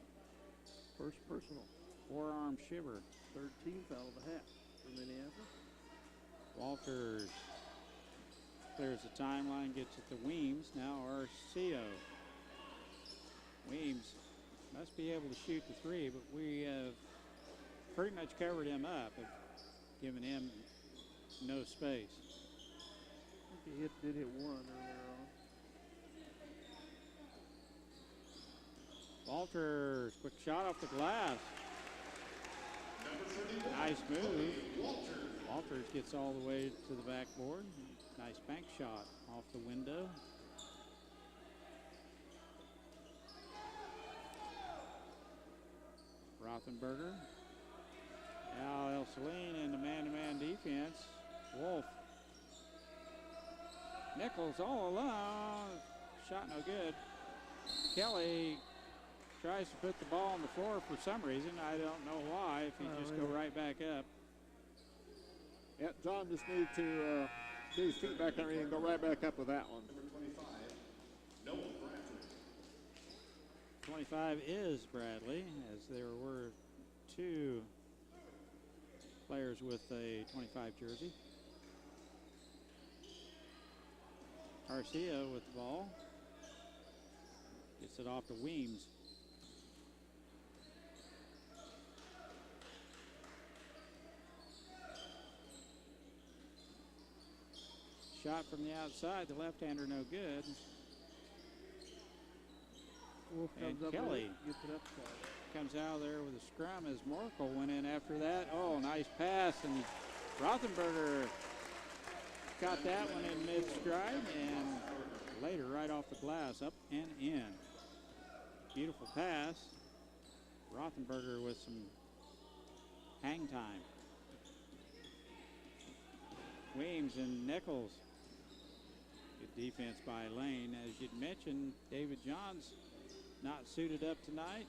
First personal. forearm shiver. Third team foul of the half for Minneapolis. Walters clears the timeline, gets it to Weems. Now Arcio. Weems must be able to shoot the three, but we have pretty much covered him up, giving him no space. I think he did hit one earlier on. Walters, quick shot off the glass. Nice move. Walters gets all the way to the backboard. Nice bank shot off the window. Rothenberger. Now Ell-Saline in the man-to-man defense. Wolf. Nichols all alone. Shot no good. Kelly tries to put the ball on the floor for some reason. I don't know why, if he just go right back up. Yeah, John just needs to get his feet back under and go right back up with that one. 25 is Bradley, as there were two players with a 25 jersey. Garcia with the ball. Gets it off to Weems. Shot from the outside, the left-hander no good. Wolf comes And up Kelly gets it up side. comes out of there with a scrum as Morkel went in after that. Oh, nice pass, and Rothenberger got that one in mid-stride, and later right off the glass, up and in. Beautiful pass. Rothenberger with some hang time. Weems and Nichols. Good defense by Lane. As you'd mentioned, David Johns not suited up tonight.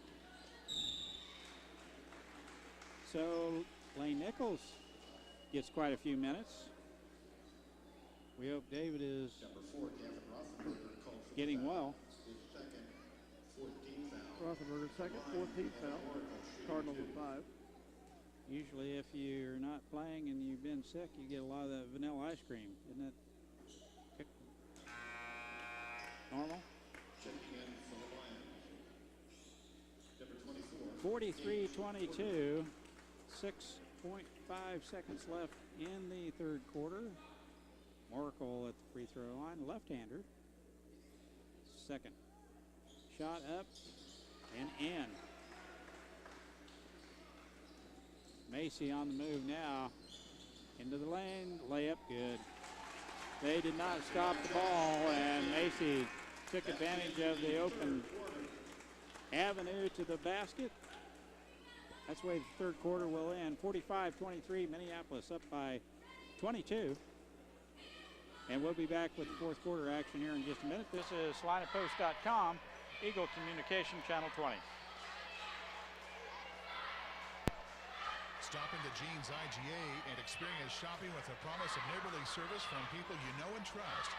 So Lane Nichols gets quite a few minutes. We hope David is getting well. Rothenberger second, 14th foul. Cardinals with 5. Usually if you're not playing and you've been sick, you get a lot of that vanilla ice cream, isn't it? Normal? 43-22, 6.5 seconds left in the third quarter. Oracle at the free throw line, left-hander. Second shot up and in. Macy on the move now. Into the lane, layup good. They did not stop the ball, and Macy took advantage of the open avenue to the basket. That's the way the third quarter will end. 45-23, Minneapolis up by 22. And we'll be back with the fourth quarter action here in just a minute. This is SalinaPost.com, Eagle Communication Channel 20. Stop into Jean's IGA and experience shopping with a promise of neighborly service from people you know and trust.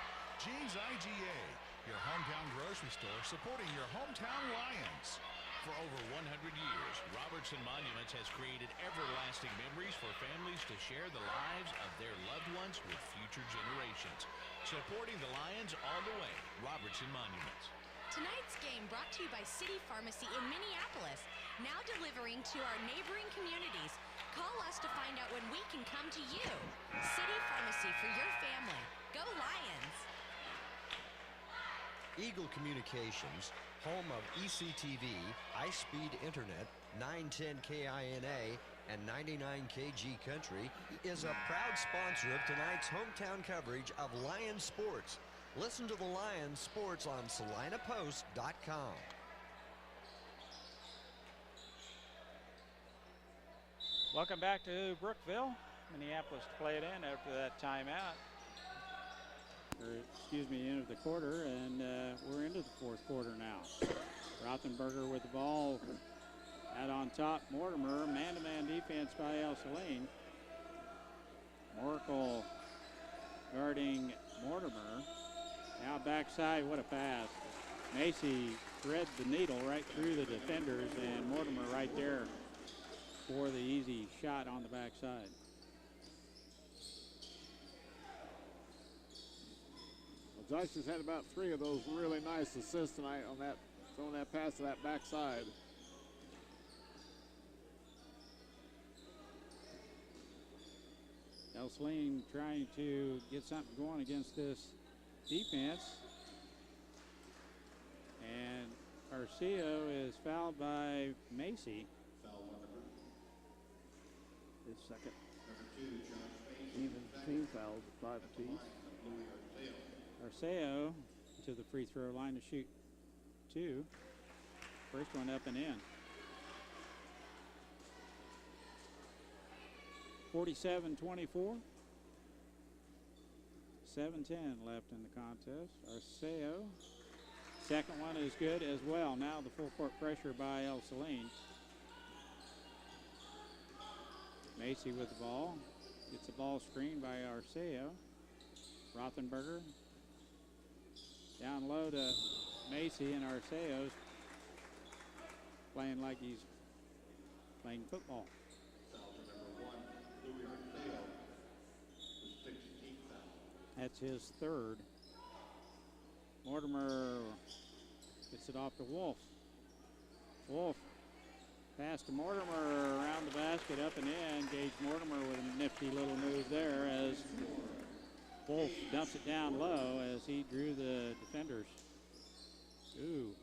Jean's IGA, your hometown grocery store supporting your hometown Lions. For over 100 years, Robertson Monuments has created everlasting memories for families to share the lives of their loved ones with future generations. Supporting the Lions all the way, Robertson Monuments. Tonight's game brought to you by City Pharmacy in Minneapolis, now delivering to our neighboring communities. Call us to find out when we can come to you. City Pharmacy for your family. Go Lions! Eagle Communications, home of ECTV, high-speed internet, 910 KINA, and 99KG Country, is a proud sponsor of tonight's hometown coverage of Lions sports. Listen to the Lions sports on SalinaPost.com. Welcome back to Brookville. Minneapolis to play it in after that timeout. End of the quarter, and we're into the fourth quarter now. Rothenberger with the ball out on top. Mortimer, man-to-man defense by Ell-Saline. Oracle guarding Mortimer. Now backside, what a pass. Macy thread the needle right through the defenders, and Mortimer right there for the easy shot on the backside. Well, Josh has had about 3 of those really nice assists tonight on that, throwing that pass to that backside. Ell-Saline trying to get something going against this defense. And Arceo is fouled by Macy. His second. Even team fouls, 5 apiece. Arceo to the free throw line to shoot 2. First one up and in. 47-24. 7:10 left in the contest. Arceo. Second one is good as well. Now the full court pressure by Ell-Saline. Macy with the ball. Gets the ball screened by Arceo. Rothenberger. Down low to Macy, and Arceo's playing like he's playing football. That's his 3rd. Mortimer gets it off to Wolf. Wolf pass to Mortimer around the basket, up and in. Gage Mortimer with a nifty little move there as Wolf dumps it down low as he drew the defenders. Ooh.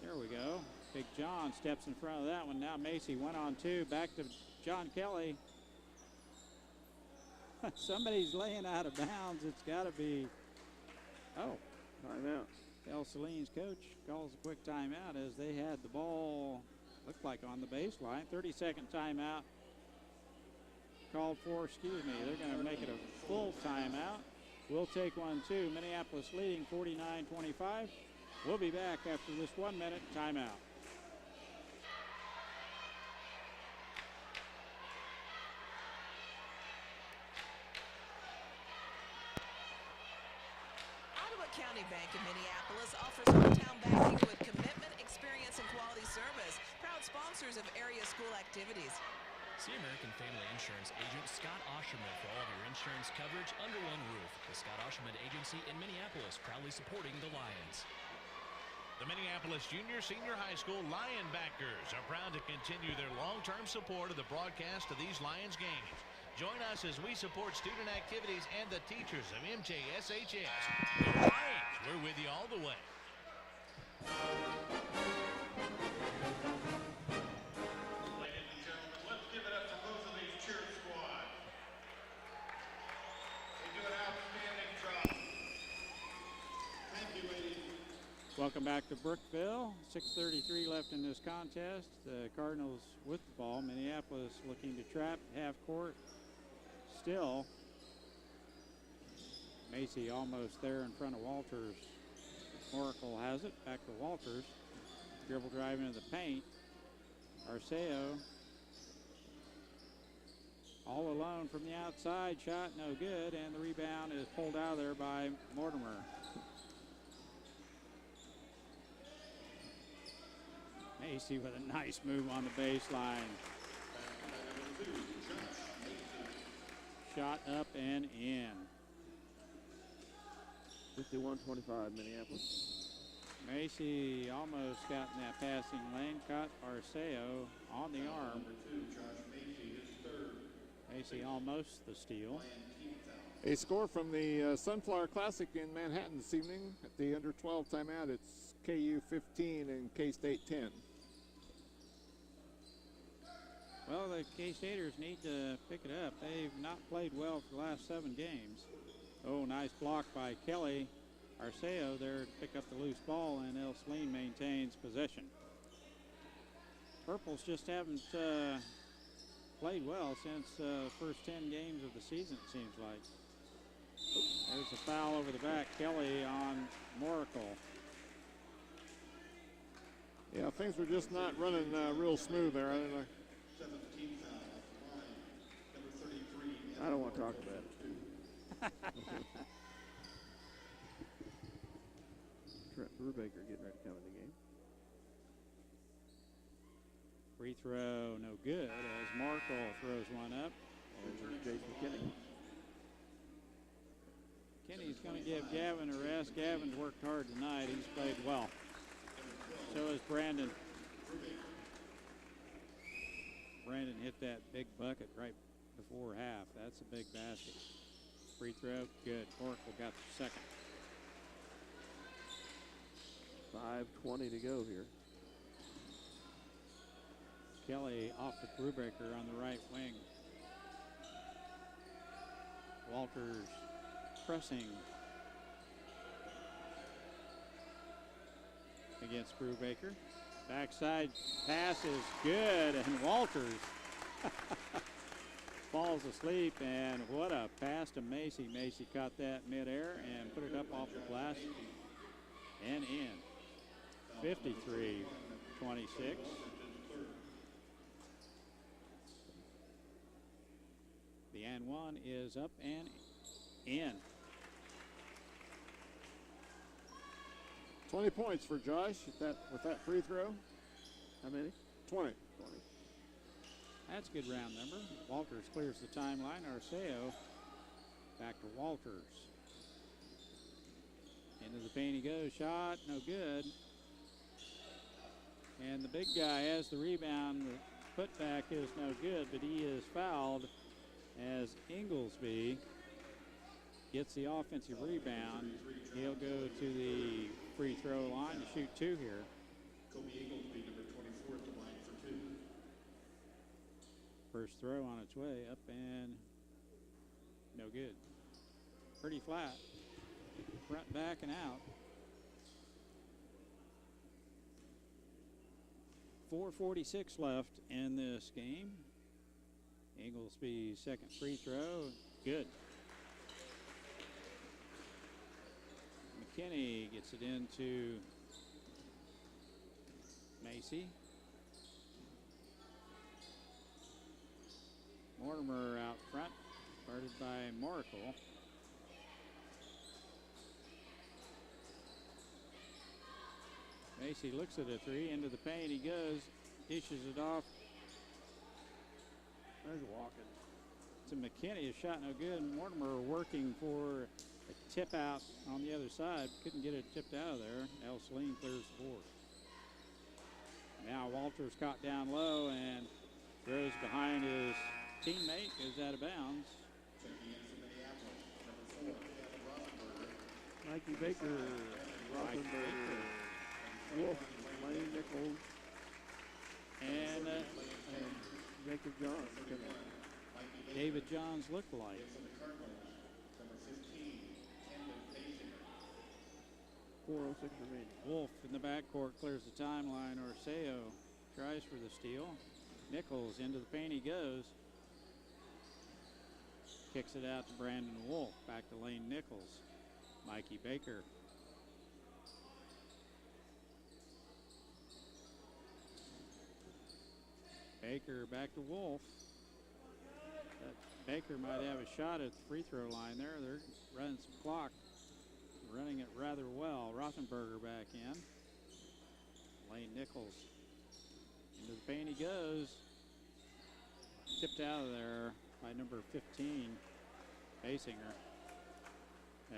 There we go. Big John steps in front of that one. Now Macy 1-on-2. Back to John Kelly. Somebody's laying out of bounds. It's got to be. Oh, timeout. Ell-Saline's coach calls a quick timeout as they had the ball, looked like on the baseline. 30-second timeout called for. Excuse me. They're going to make it a full timeout. We'll take one too. Minneapolis leading 49-25. We'll be back after this 1-minute timeout. County Bank in Minneapolis offers hometown banking with commitment, experience, and quality service. Proud sponsors of area school activities. See American Family Insurance agent Scott Osherman for all of your insurance coverage under one roof. The Scott Osherman Agency in Minneapolis, proudly supporting the Lions. The Minneapolis Junior Senior High School Lion backers are proud to continue their long-term support of the broadcast of these Lions games. Join us as we support student activities and the teachers of MJSHS. Go Lions! We're with you all the way. Ladies and gentlemen, let's give it up to both of these cheer squads. They do an outstanding job. Thank you, ladies. Welcome back to Brookville. 6:33 left in this contest. The Cardinals with the ball. Minneapolis looking to trap half court. Still, Macy almost there in front of Walters. Oracle has it. Back to Walters. Dribble drive into the paint. Arceo all alone from the outside. Shot no good, and the rebound is pulled out of there by Mortimer. Macy with a nice move on the baseline. Shot up and in. 51-25 Minneapolis. Macy almost got in that passing lane. Caught Arceo on the arm. Macy almost the steal. A score from the Sunflower Classic in Manhattan this evening. At the under 12 timeout, it's KU 15 and K-State 10. Well, the K-Staters need to pick it up. They've not played well for the last 7 games. Oh, nice block by Kelly. Arceo there to pick up the loose ball, and Ell-Saline maintains possession. Purples just haven't played well since the first 10 games of the season, it seems like. There's a foul over the back. Kelly on Moracle. Yeah, things were just not running real smooth there. I don't know. 17th foul at the line. Number 33, I don't want to talk about it. Trent Brubaker getting ready to come in the game. Free throw, no good, as Markle throws one up. And there's Jason Kinney. Kenny's going to give Gavin a rest. Gavin's worked hard tonight. He's played well. So has Brandon. Brandon hit that big bucket right before half. That's a big basket. Free throw, good. Oracle got the second. 5:20 to go here. Kelly off the Brubaker on the right wing. Walters pressing against Brubaker. Backside pass is good, and Walters falls asleep, and what a pass to Macy. Macy caught that midair and put it up off the glass and in. 53-26. The and one is up and in. 20 points for Josh with that free throw. How many? 20. That's a good round number. Walters clears the timeline. Arceo back to Walters. Into the paint he goes. Shot, no good. And the big guy has the rebound. The putback is no good, but he is fouled as Inglesby gets the offensive rebound. He'll go to the free throw line to shoot two here. Kobe Inglesby, number 24, at the line for two. First throw on its way up and no good. Pretty flat. Front, back, and out. 4:46 left in this game. Inglesby's second free throw, good. McKinney gets it into Macy. Mortimer out front, guarded by Markle. Macy looks at a three, into the paint he goes, dishes it off. There's walking. To McKinney, a shot no good. Mortimer working for a tip out on the other side. Couldn't get it tipped out of there. Ell-Saline clears the board. Now Walters caught down low and throws behind his teammate, goes out of bounds. Mikey Baker, Rothenberger, Wolf, Lane Nichols, And Jacob Johns. David Johns lookalike. 4:06 remaining. Wolf in the backcourt clears the timeline. Arceo tries for the steal. Nichols into the paint he goes. Kicks it out to Brandon Wolf. Back to Lane Nichols. Mikey Baker. Baker back to Wolf. Baker might have a shot at the free throw line there. They're running some clock. Running it rather well. Rothenberger back in. Lane Nichols. Into the paint he goes. Tipped out of there by number 15, Basinger.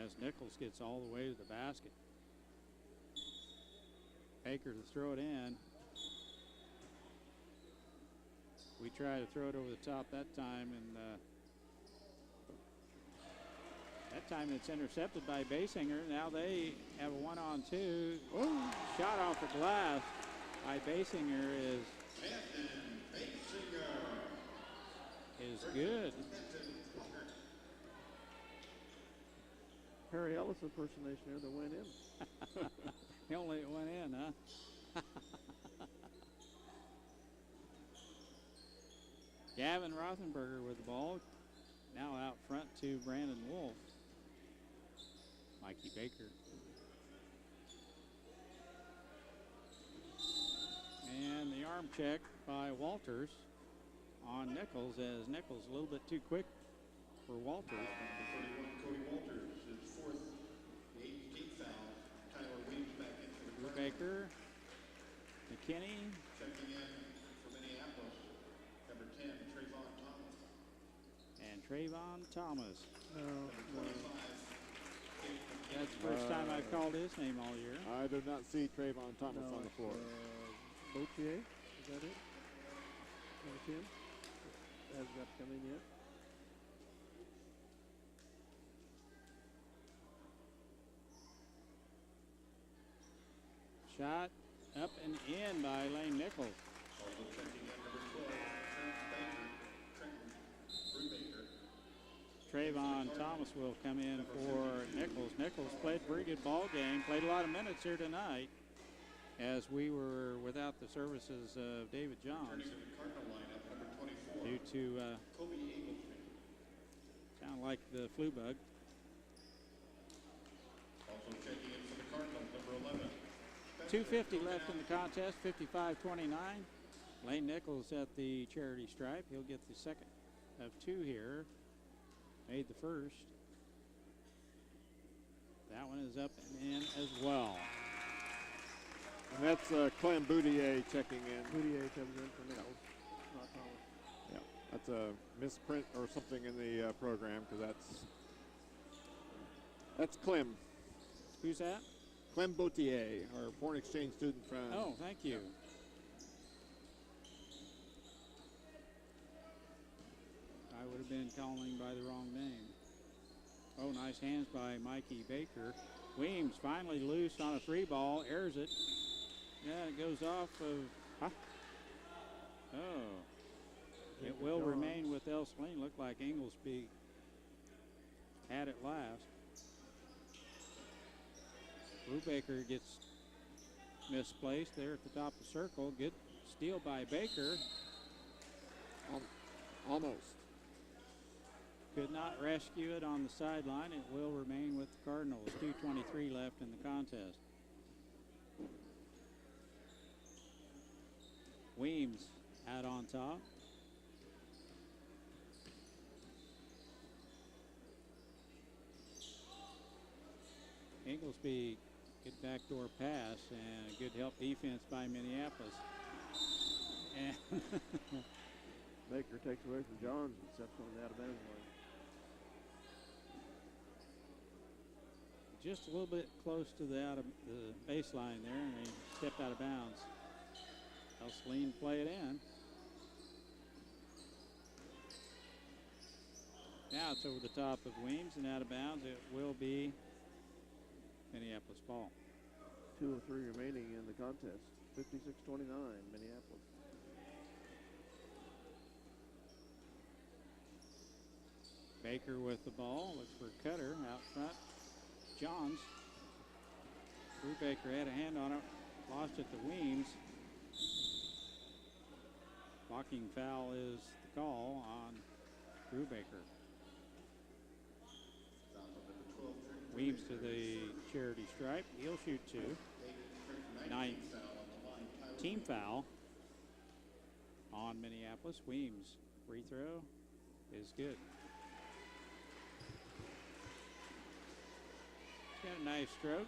As Nichols gets all the way to the basket. Baker to throw it in. We try to throw it over the top that time, and that time it's intercepted by Basinger. Now they have a 1-on-2. Shot off the glass by Basinger is good. Harry Ellis impersonation there that went in. He only went in, huh? Gavin Rothenberger with the ball. Now out front to Brandon Wolf. Mikey Baker. And the arm check by Walters on Nichols, as Nichols a little bit too quick for Walters. Number 31, Cody Walters, his fourth, the 18th foul. Tyler Weems back in for the Brubaker, McKinney, checking in for Minneapolis. Number 10, Trayvon Thomas. and Trayvon Thomas. No, no. That's the first time I've called his name all year. I do not see Trayvon Thomas No, on the floor. Boutier, is that it? Number 10? Hasn't got to come in yet. Shot up and in by Lane Nichols. Also checking in number 12, Trenton Brubaker. Trayvon Thomas will come in for Nichols. Nichols played a pretty good ball game, played a lot of minutes here tonight as we were without the services of David Johns Turning to the Cardinal lineup, number 24, due to Kobe Abelson. sound like the flu bug. Also checking in for the Cardinals, number 11. 2:50 left in the contest, 55-29. Lane Nichols at the charity stripe. He'll get the second of two here. Made the first. That one is up and in as well. And that's Clem Boutier checking in. Boutier comes in for Nichols, not Thomas. Yeah, that's a misprint or something in the program because that's Clem. Who's that? Clem Boutier, our foreign exchange student from. Oh, thank you. I would have been calling by the wrong name. Oh, nice hands by Mikey Baker. Weems finally loose on a free ball, airs it. Yeah, it goes off of. Huh? Oh. It will remain with Ell-Saline. Looked like Inglesby had it last. Brubaker gets misplaced there at the top of the circle. Good steal by Baker. Almost. Could not rescue it on the sideline. It will remain with the Cardinals. 2:23 left in the contest. Weems out on top. Inglesby, good backdoor pass and a good help defense by Minneapolis. And Baker takes away from Johns and steps on the out of bounds line. just a little bit close to the baseline there, and he stepped out of bounds. Ell-Saline play it in. Now it's over the top of Weems and out of bounds. It will be Minneapolis ball. 2:03 remaining in the contest. 56-29, Minneapolis. Baker with the ball. Looks for Cutter out front. Johns. Brubaker had a hand on it. Lost it to Weems. Blocking foul is the call on Brubaker. Weems to the charity stripe. He'll shoot two. Ninth team foul on Minneapolis. Weems free throw is good. Got a nice stroke.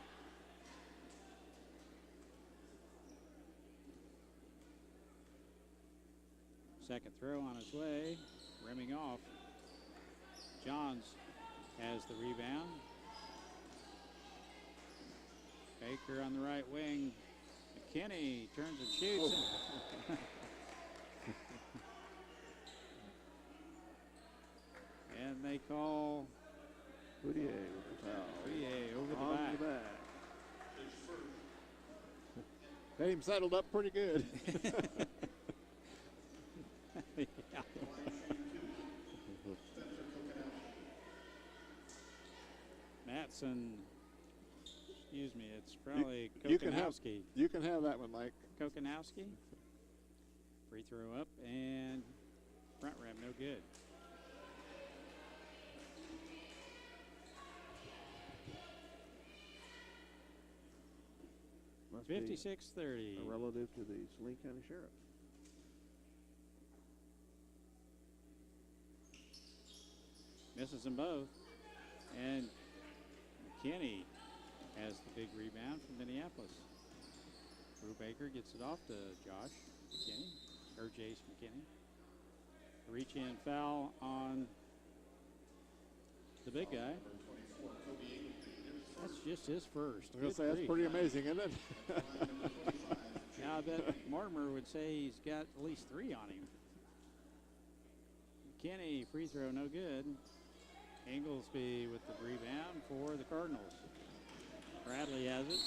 Second throw on his way. Rimming off. Johns has the rebound. Baker on the right wing. McKinney turns and shoots. Oh. And they call Boutier with the foul. Boutier over On the back. Got him settled up pretty good. Yeah. Matson, excuse me, it's probably Kokanowski. You can have that one, Mike. Kokanowski. Free throw up and front rim, no good. Must be 56-30. a relative to the Saline County Sheriff. Misses them both. And McKinney has the big rebound from Minneapolis. Brubaker gets it off to Josh McKinney, or Jace McKinney. Reach-in foul on the big guy. That's just his first. I was going to say, that's pretty amazing, isn't it? Now, I bet Mortimer would say he's got at least 3 on him. McKinney, free throw, no good. Inglesby with the rebound for the Cardinals. Bradley has it.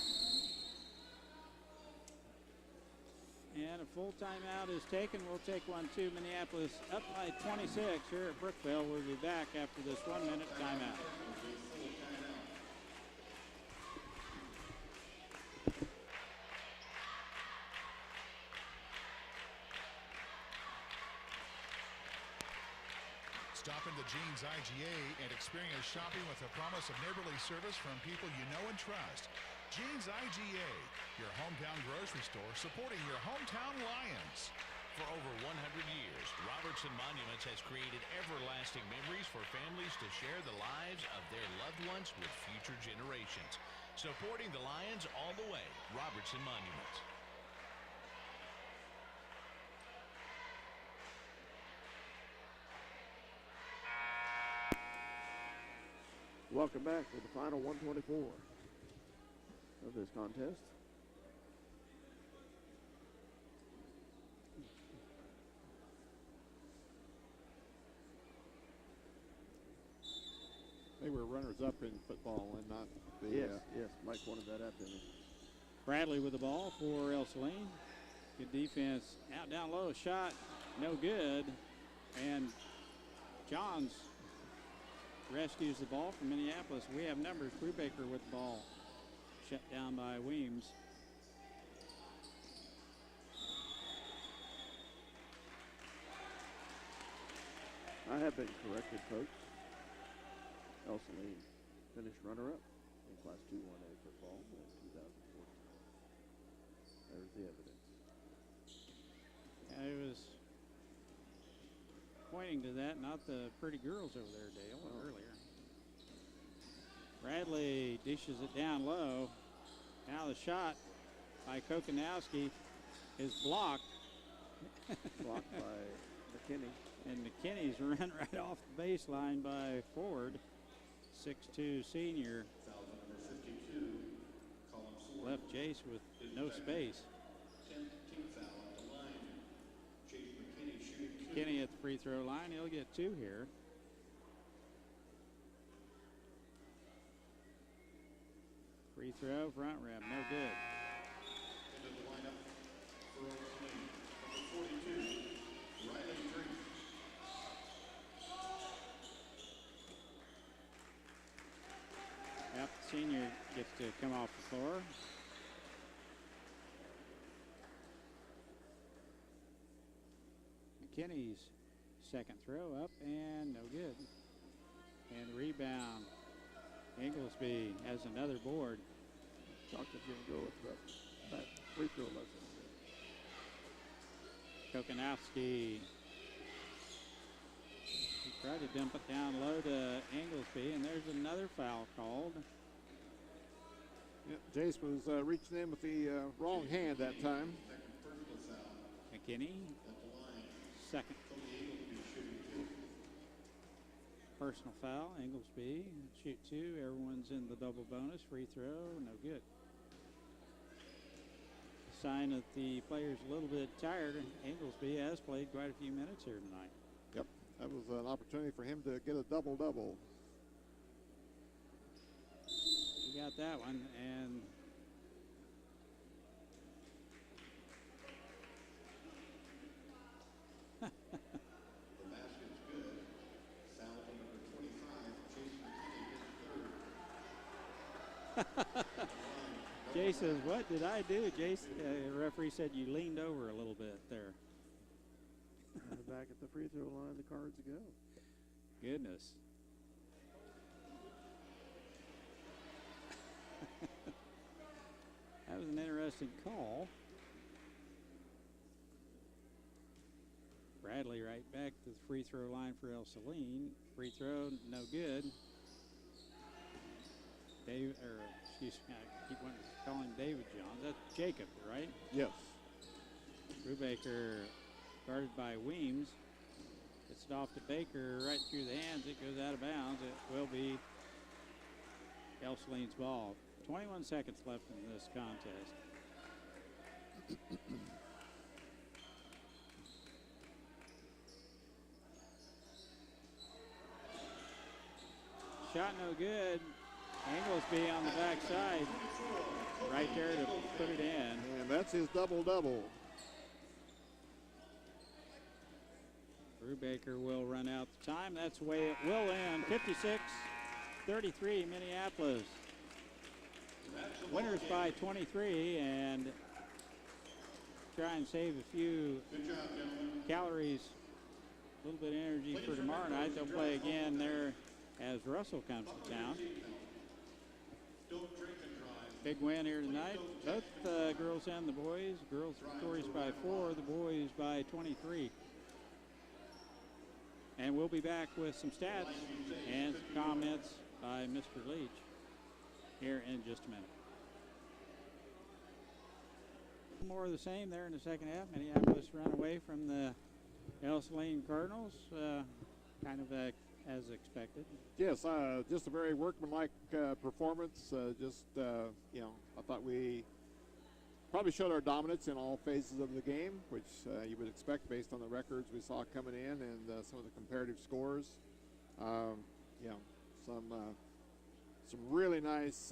And a full timeout is taken. We'll take one to Minneapolis up by 26 here at Brookville. We'll be back after this 1-minute timeout. Stop into Jeans IGA and experience shopping with a promise of neighborly service from people you know and trust. Jeans IGA, your hometown grocery store supporting your hometown Lions. For over 100 years, Robertson Monuments has created everlasting memories for families to share the lives of their loved ones with future generations. Supporting the Lions all the way, Robertson Monuments. Welcome back to the final 124 of this contest. They were runners-up in football and not the... Yes, Mike pointed that out to me. Bradley with the ball for Ell-Saline. Good defense. Out down low, shot, no good. And Johns rescues the ball from Minneapolis. We have numbers. Brubaker with the ball. Shut down by Weems. I have been corrected, folks. Ell-Saline finished runner-up in Class 2-1A football in 2014. There's the evidence. I was pointing to that, not the pretty girls over there, Dale, earlier. Bradley dishes it down low. Now the shot by Kokonowski is blocked. Blocked by McKinney. And McKinney's run right off the baseline by Ford. 6'2" senior. Left Jace with no space. McKinney at the free throw line. He'll get 2 here. Free throw, front rim, no good. Yep, the senior gets to come off the floor. McKinney's second throw up and no good. And rebound. Inglesby has another board. Doctor's going to go with that free throw lesson. Kokonowski. He tried to dump it down low to Inglesby, and there's another foul called. Yeah, Jace was reaching in with the wrong hand that time. McKinney, second. Personal foul, Inglesby. Shoot 2, everyone's in the double bonus. Free throw, no good. Sign that the player's a little bit tired. Inglesby has played quite a few minutes here tonight. Yep, that was an opportunity for him to get a double-double. He got that one, and Jay says, what did I do? Jay, the referee said you leaned over a little bit there. Back at the free throw line, the Cards go. Goodness. That was an interesting call. Bradley right back to the free throw line for Ell-Saline. Free throw, no good. Excuse me, I keep wanting to call him David Johns. That's Jacob, right? Yes. Brubaker guarded by Weems. Gets it off to Baker right through the hands. It goes out of bounds. It will be Ell-Saline's ball. 21 seconds left in this contest. Shot no good. Anglesby on the backside. Right there to put it in. And that's his double-double. Brubaker will run out the time. That's the way it will end. 56-33 Minneapolis. Winners by 23, and try and save a few calories, a little bit of energy for tomorrow night. They'll play again there as Russell comes to town. Big win here tonight. Both girls and the boys. Girls victorious by 4, the boys by 23. And we'll be back with some stats and some comments by Mr. Leach here in just a minute. More of the same there in the second half. Minneapolis run away from the Ell-Saline Cardinals, kind of as expected. Yes, just a very workmanlike performance. I thought we probably showed our dominance in all phases of the game, which you would expect based on the records we saw coming in and some of the comparative scores. Some really nice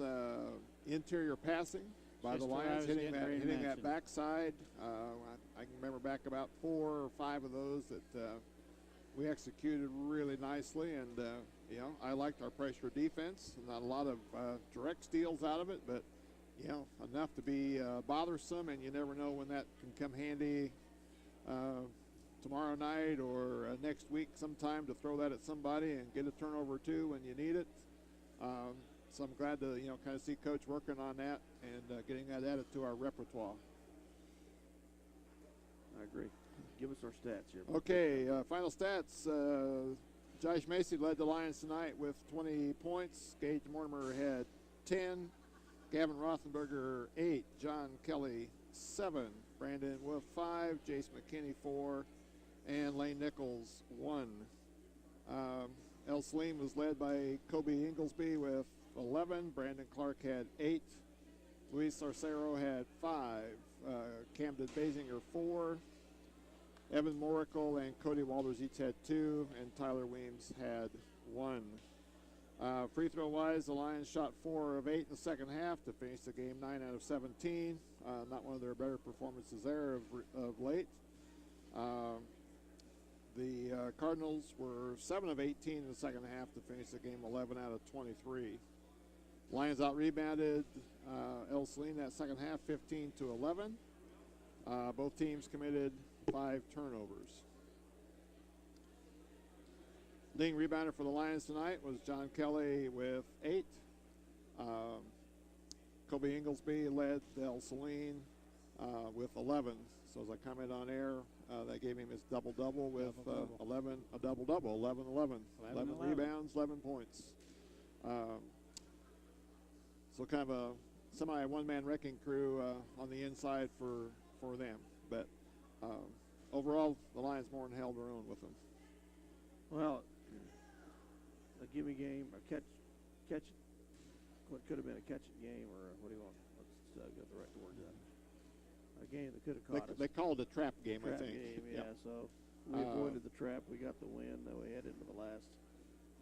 interior passing by the Lions, hitting that backside. I can remember back about 4 or 5 of those that we executed really nicely, and I liked our pressure defense. Not a lot of direct steals out of it, but enough to be bothersome, and you never know when that can come handy tomorrow night or next week sometime to throw that at somebody and get a turnover too when you need it. So I'm glad to kind of see Coach working on that and getting that added to our repertoire. I agree. Give us our stats here. Okay, final stats. Josh Macy led the Lions tonight with 20 points. Gage Mortimer had 10. Gavin Rothenberger 8. John Kelly 7. Brandon Wolf 5. Jace McKinney 4. And Lane Nichols 1. Ell-Saline was led by Kobe Inglesby with 11. Brandon Clark had 8. Luis Arcero had 5. Camden Basinger 4. Evan Moracle and Cody Walters each had 2, and Tyler Weems had 1. Free throw wise, the Lions shot 4 of 8 in the second half to finish the game 9 out of 17. Not one of their better performances there of late. The Cardinals were 7 of 18 in the second half to finish the game 11 out of 23. Lions out-rebounded Ell-Saline that second half 15-11. Both teams committed 5 turnovers. Leading rebounder for the Lions tonight was John Kelly with 8. Kobe Inglesby led Ell-Saline with 11. So as I comment on air, that gave him his double-double with 11, a double-double, 11-11. 11 rebounds, 11 points. So kind of a semi-one-man wrecking crew on the inside for them. But overall, the Lions more than held their own with them. Well, a gimme game, a catch, what could have been a catch-it game, or what do you want? Let's get the right word out. A game that could have caught us. They called it a trap game, I think. Game, yeah. So we avoided the trap. We got the win. Then we head into the last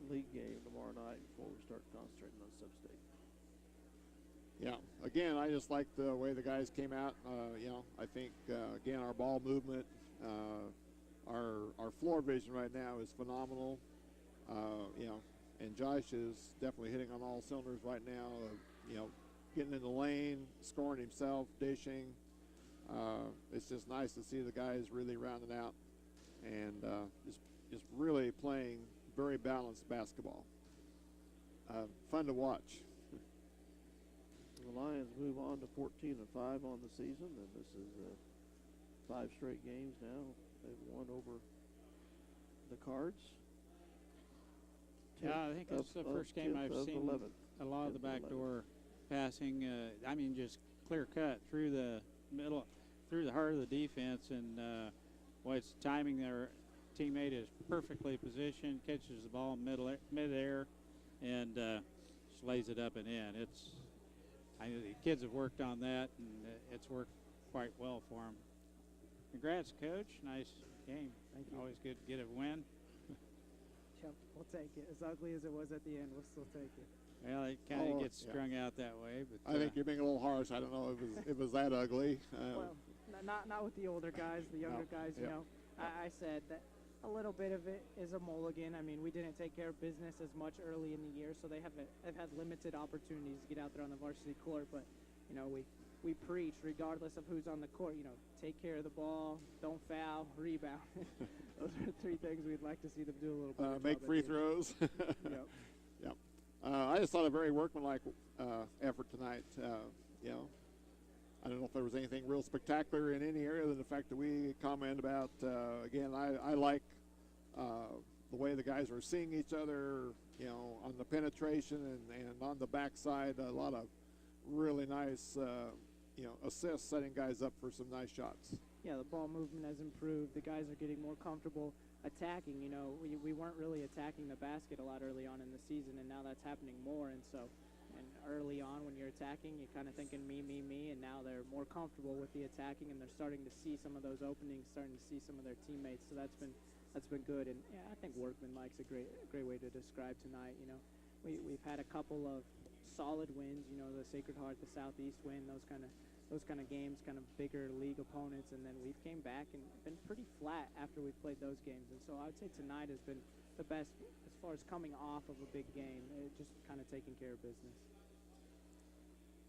league game tomorrow night before we start concentrating on sub-state. Yeah, again, I just like the way the guys came out. I think, again, our ball movement, our floor vision right now is phenomenal. And Josh is definitely hitting on all cylinders right now, getting in the lane, scoring himself, dishing. It's just nice to see the guys really rounding out and just really playing very balanced basketball. Fun to watch. The Lions move on to 14-5 on the season, and this is 5 straight games now. They've won over the Cards. Yeah, I think it's the first game I've seen a lot of the backdoor passing. I mean, just clear cut through the middle, through the heart of the defense, and it's timing. Their teammate is perfectly positioned, catches the ball midair, and just lays it up and in. The kids have worked on that, and it's worked quite well for them. Congrats, Coach. Nice game. Thank you. Always good to get a win. Yep, we'll take it. As ugly as it was at the end, we'll still take it. Well, it kind of gets strung out that way. But I think you're being a little harsh. I don't know if it was that ugly. Well, not with the older guys. The younger guys, you know. I said that a little bit of it is a mulligan. I mean, we didn't take care of business as much early in the year, so they've had limited opportunities to get out there on the varsity court. But, you know, we preach, regardless of who's on the court, you know, take care of the ball, don't foul, rebound. Those are three things we'd like to see them do a little bit. Make free throws. Yep. Yep. I just thought a very workmanlike effort tonight. You know, I don't know if there was anything real spectacular in any area than the fact that we comment about, again, I like the way the guys are seeing each other, you know, on the penetration and on the backside, a lot of really nice, you know, assists, setting guys up for some nice shots. Yeah, the ball movement has improved. The guys are getting more comfortable attacking. You know, we weren't really attacking the basket a lot early on in the season, and now that's happening more. And so, and early on when you're attacking, you're kind of thinking me, and now they're more comfortable with the attacking, and they're starting to see some of those openings, starting to see some of their teammates. So that's been good. And yeah, I think workmanlike's a great way to describe tonight. You know, we've had a couple of solid wins. You know, the Sacred Heart, the Southeast win, those kind of games, kind of bigger league opponents, and then we've came back and been pretty flat after we've played those games. And so I would say tonight has been the best as far as coming off of a big game, just kind of taking care of business.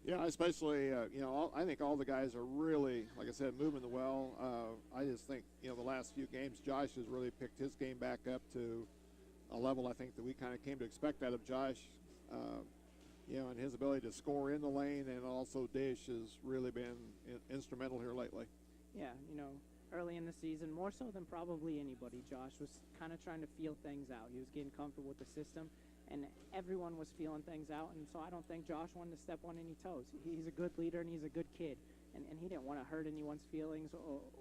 Yeah, especially, you know, I think all the guys are really, like I said, moving the well. I just think, you know, the last few games, Josh has really picked his game back up to a level I think that we kind of came to expect out of Josh. You know, and his ability to score in the lane and also dish has really been instrumental here lately. Yeah, you know, early in the season, more so than probably anybody, Josh was kind of trying to feel things out. He was getting comfortable with the system, and everyone was feeling things out, and so I don't think Josh wanted to step on any toes. He's a good leader, and he's a good kid, and he didn't want to hurt anyone's feelings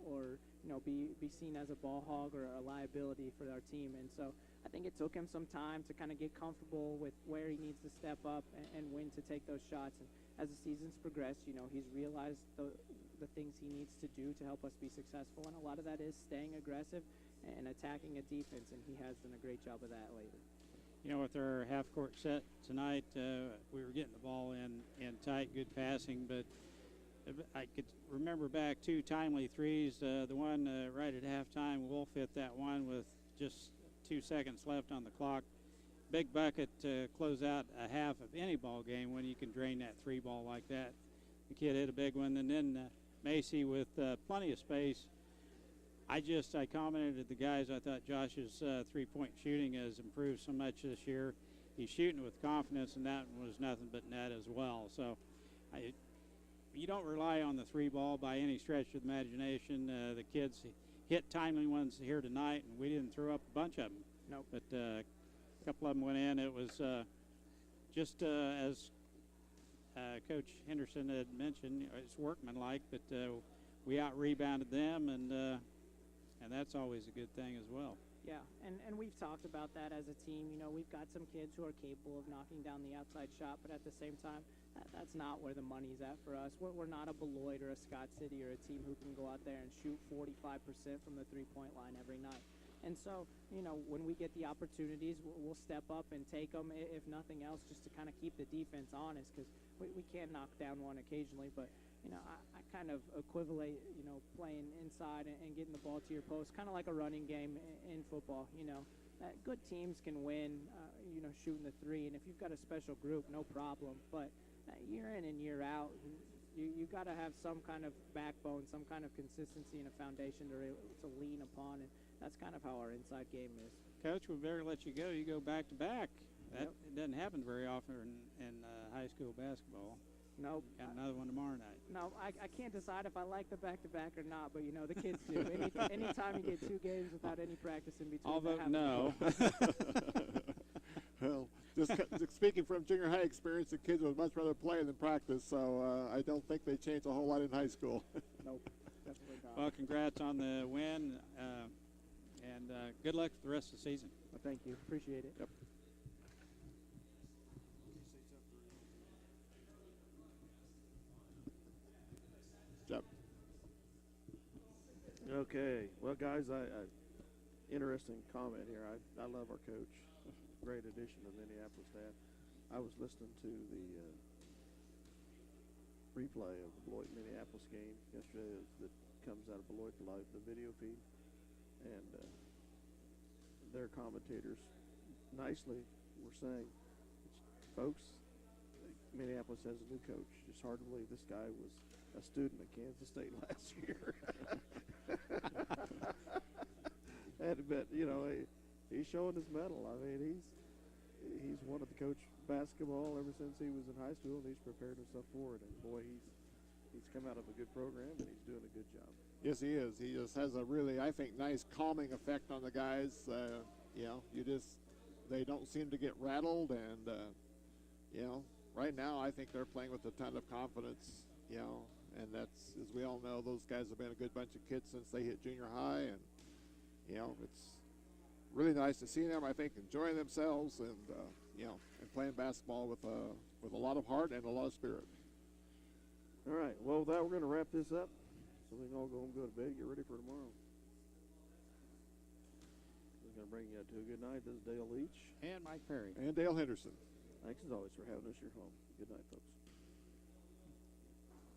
or you know, be seen as a ball hog or a liability for our team. And so I think it took him some time to kind of get comfortable with where he needs to step up and when to take those shots. And as the season's progressed, you know, he's realized the things he needs to do to help us be successful. And a lot of that is staying aggressive and attacking a defense, and he has done a great job of that lately. You know, with our half-court set tonight, we were getting the ball in tight, good passing, but I could remember back 2 timely threes. The one right at halftime, Wolf hit that one with just 2 seconds left on the clock. Big bucket to close out a half of any ball game when you can drain that 3 ball like that. The kid hit a big one, and then Macy with plenty of space. I commented to the guys, I thought Josh's 3-point shooting has improved so much this year. He's shooting with confidence, and that was nothing but net as well. So you don't rely on the 3 ball by any stretch of the imagination. The kids hit timely ones here tonight, and we didn't throw up a bunch of them. Nope. But a couple of them went in. It was just as Coach Henderson had mentioned, it's workmanlike, but we out-rebounded them, and that's always a good thing as well. Yeah, and we've talked about that as a team. You know, we've got some kids who are capable of knocking down the outside shot, but at the same time, that's not where the money's at for us. We're not a Beloit or a Scott City or a team who can go out there and shoot 45% from the 3-point line every night. And so, you know, when we get the opportunities, we'll step up and take them, if nothing else, just to kind of keep the defense honest, because we can knock down one occasionally. But, you know, I kind of equivalent, you know, playing inside and getting the ball to your post, kind of like a running game in football. You know, good teams can win, you know, shooting the 3. And if you've got a special group, no problem. But year in and year out, you got to have some kind of backbone, some kind of consistency and a foundation to lean upon. And that's kind of how our inside game is. Coach, we better let you go. You go back to back. It Yep. doesn't happen very often in high school basketball. Nope. Got another one tomorrow night. No, I can't decide if I like the back-to-back or not, but, you know, the kids do. Anytime you get 2 games without any practice in between. I'll vote no. Well, just speaking from junior high experience, the kids would much rather play than practice, so I don't think they changed a whole lot in high school. Nope, definitely not. Well, congrats on the win, and good luck for the rest of the season. Well, thank you. Appreciate it. Yep. Yep. Okay. Well, guys, interesting comment here. I love our coach. Great addition to the Minneapolis staff. I was listening to the replay of the Beloit Minneapolis game yesterday that comes out of Beloit Live, the video feed, and their commentators nicely were saying, folks, Minneapolis has a new coach. It's hard to believe this guy was a student at Kansas State last year. But, you know, he's showing his mettle. I mean, he's wanted to coach basketball ever since he was in high school, and he's prepared himself for it. And, boy, he's come out of a good program, and he's doing a good job. Yes, he is. He just has a really, I think, nice calming effect on the guys. You know, they don't seem to get rattled, and, you know, right now I think they're playing with a ton of confidence, you know, and that's, as we all know, those guys have been a good bunch of kids since they hit junior high, and, you know, it's really nice to see them, I think, enjoying themselves and, you know, and playing basketball with a lot of heart and a lot of spirit. All right. Well, with that, we're going to wrap this up so we can all go home, go to bed, get ready for tomorrow. We're going to bring you to a good night. This is Dale Leach. And Mike Perry. And Dale Henderson. Thanks, as always, for having us your home. Good night, folks.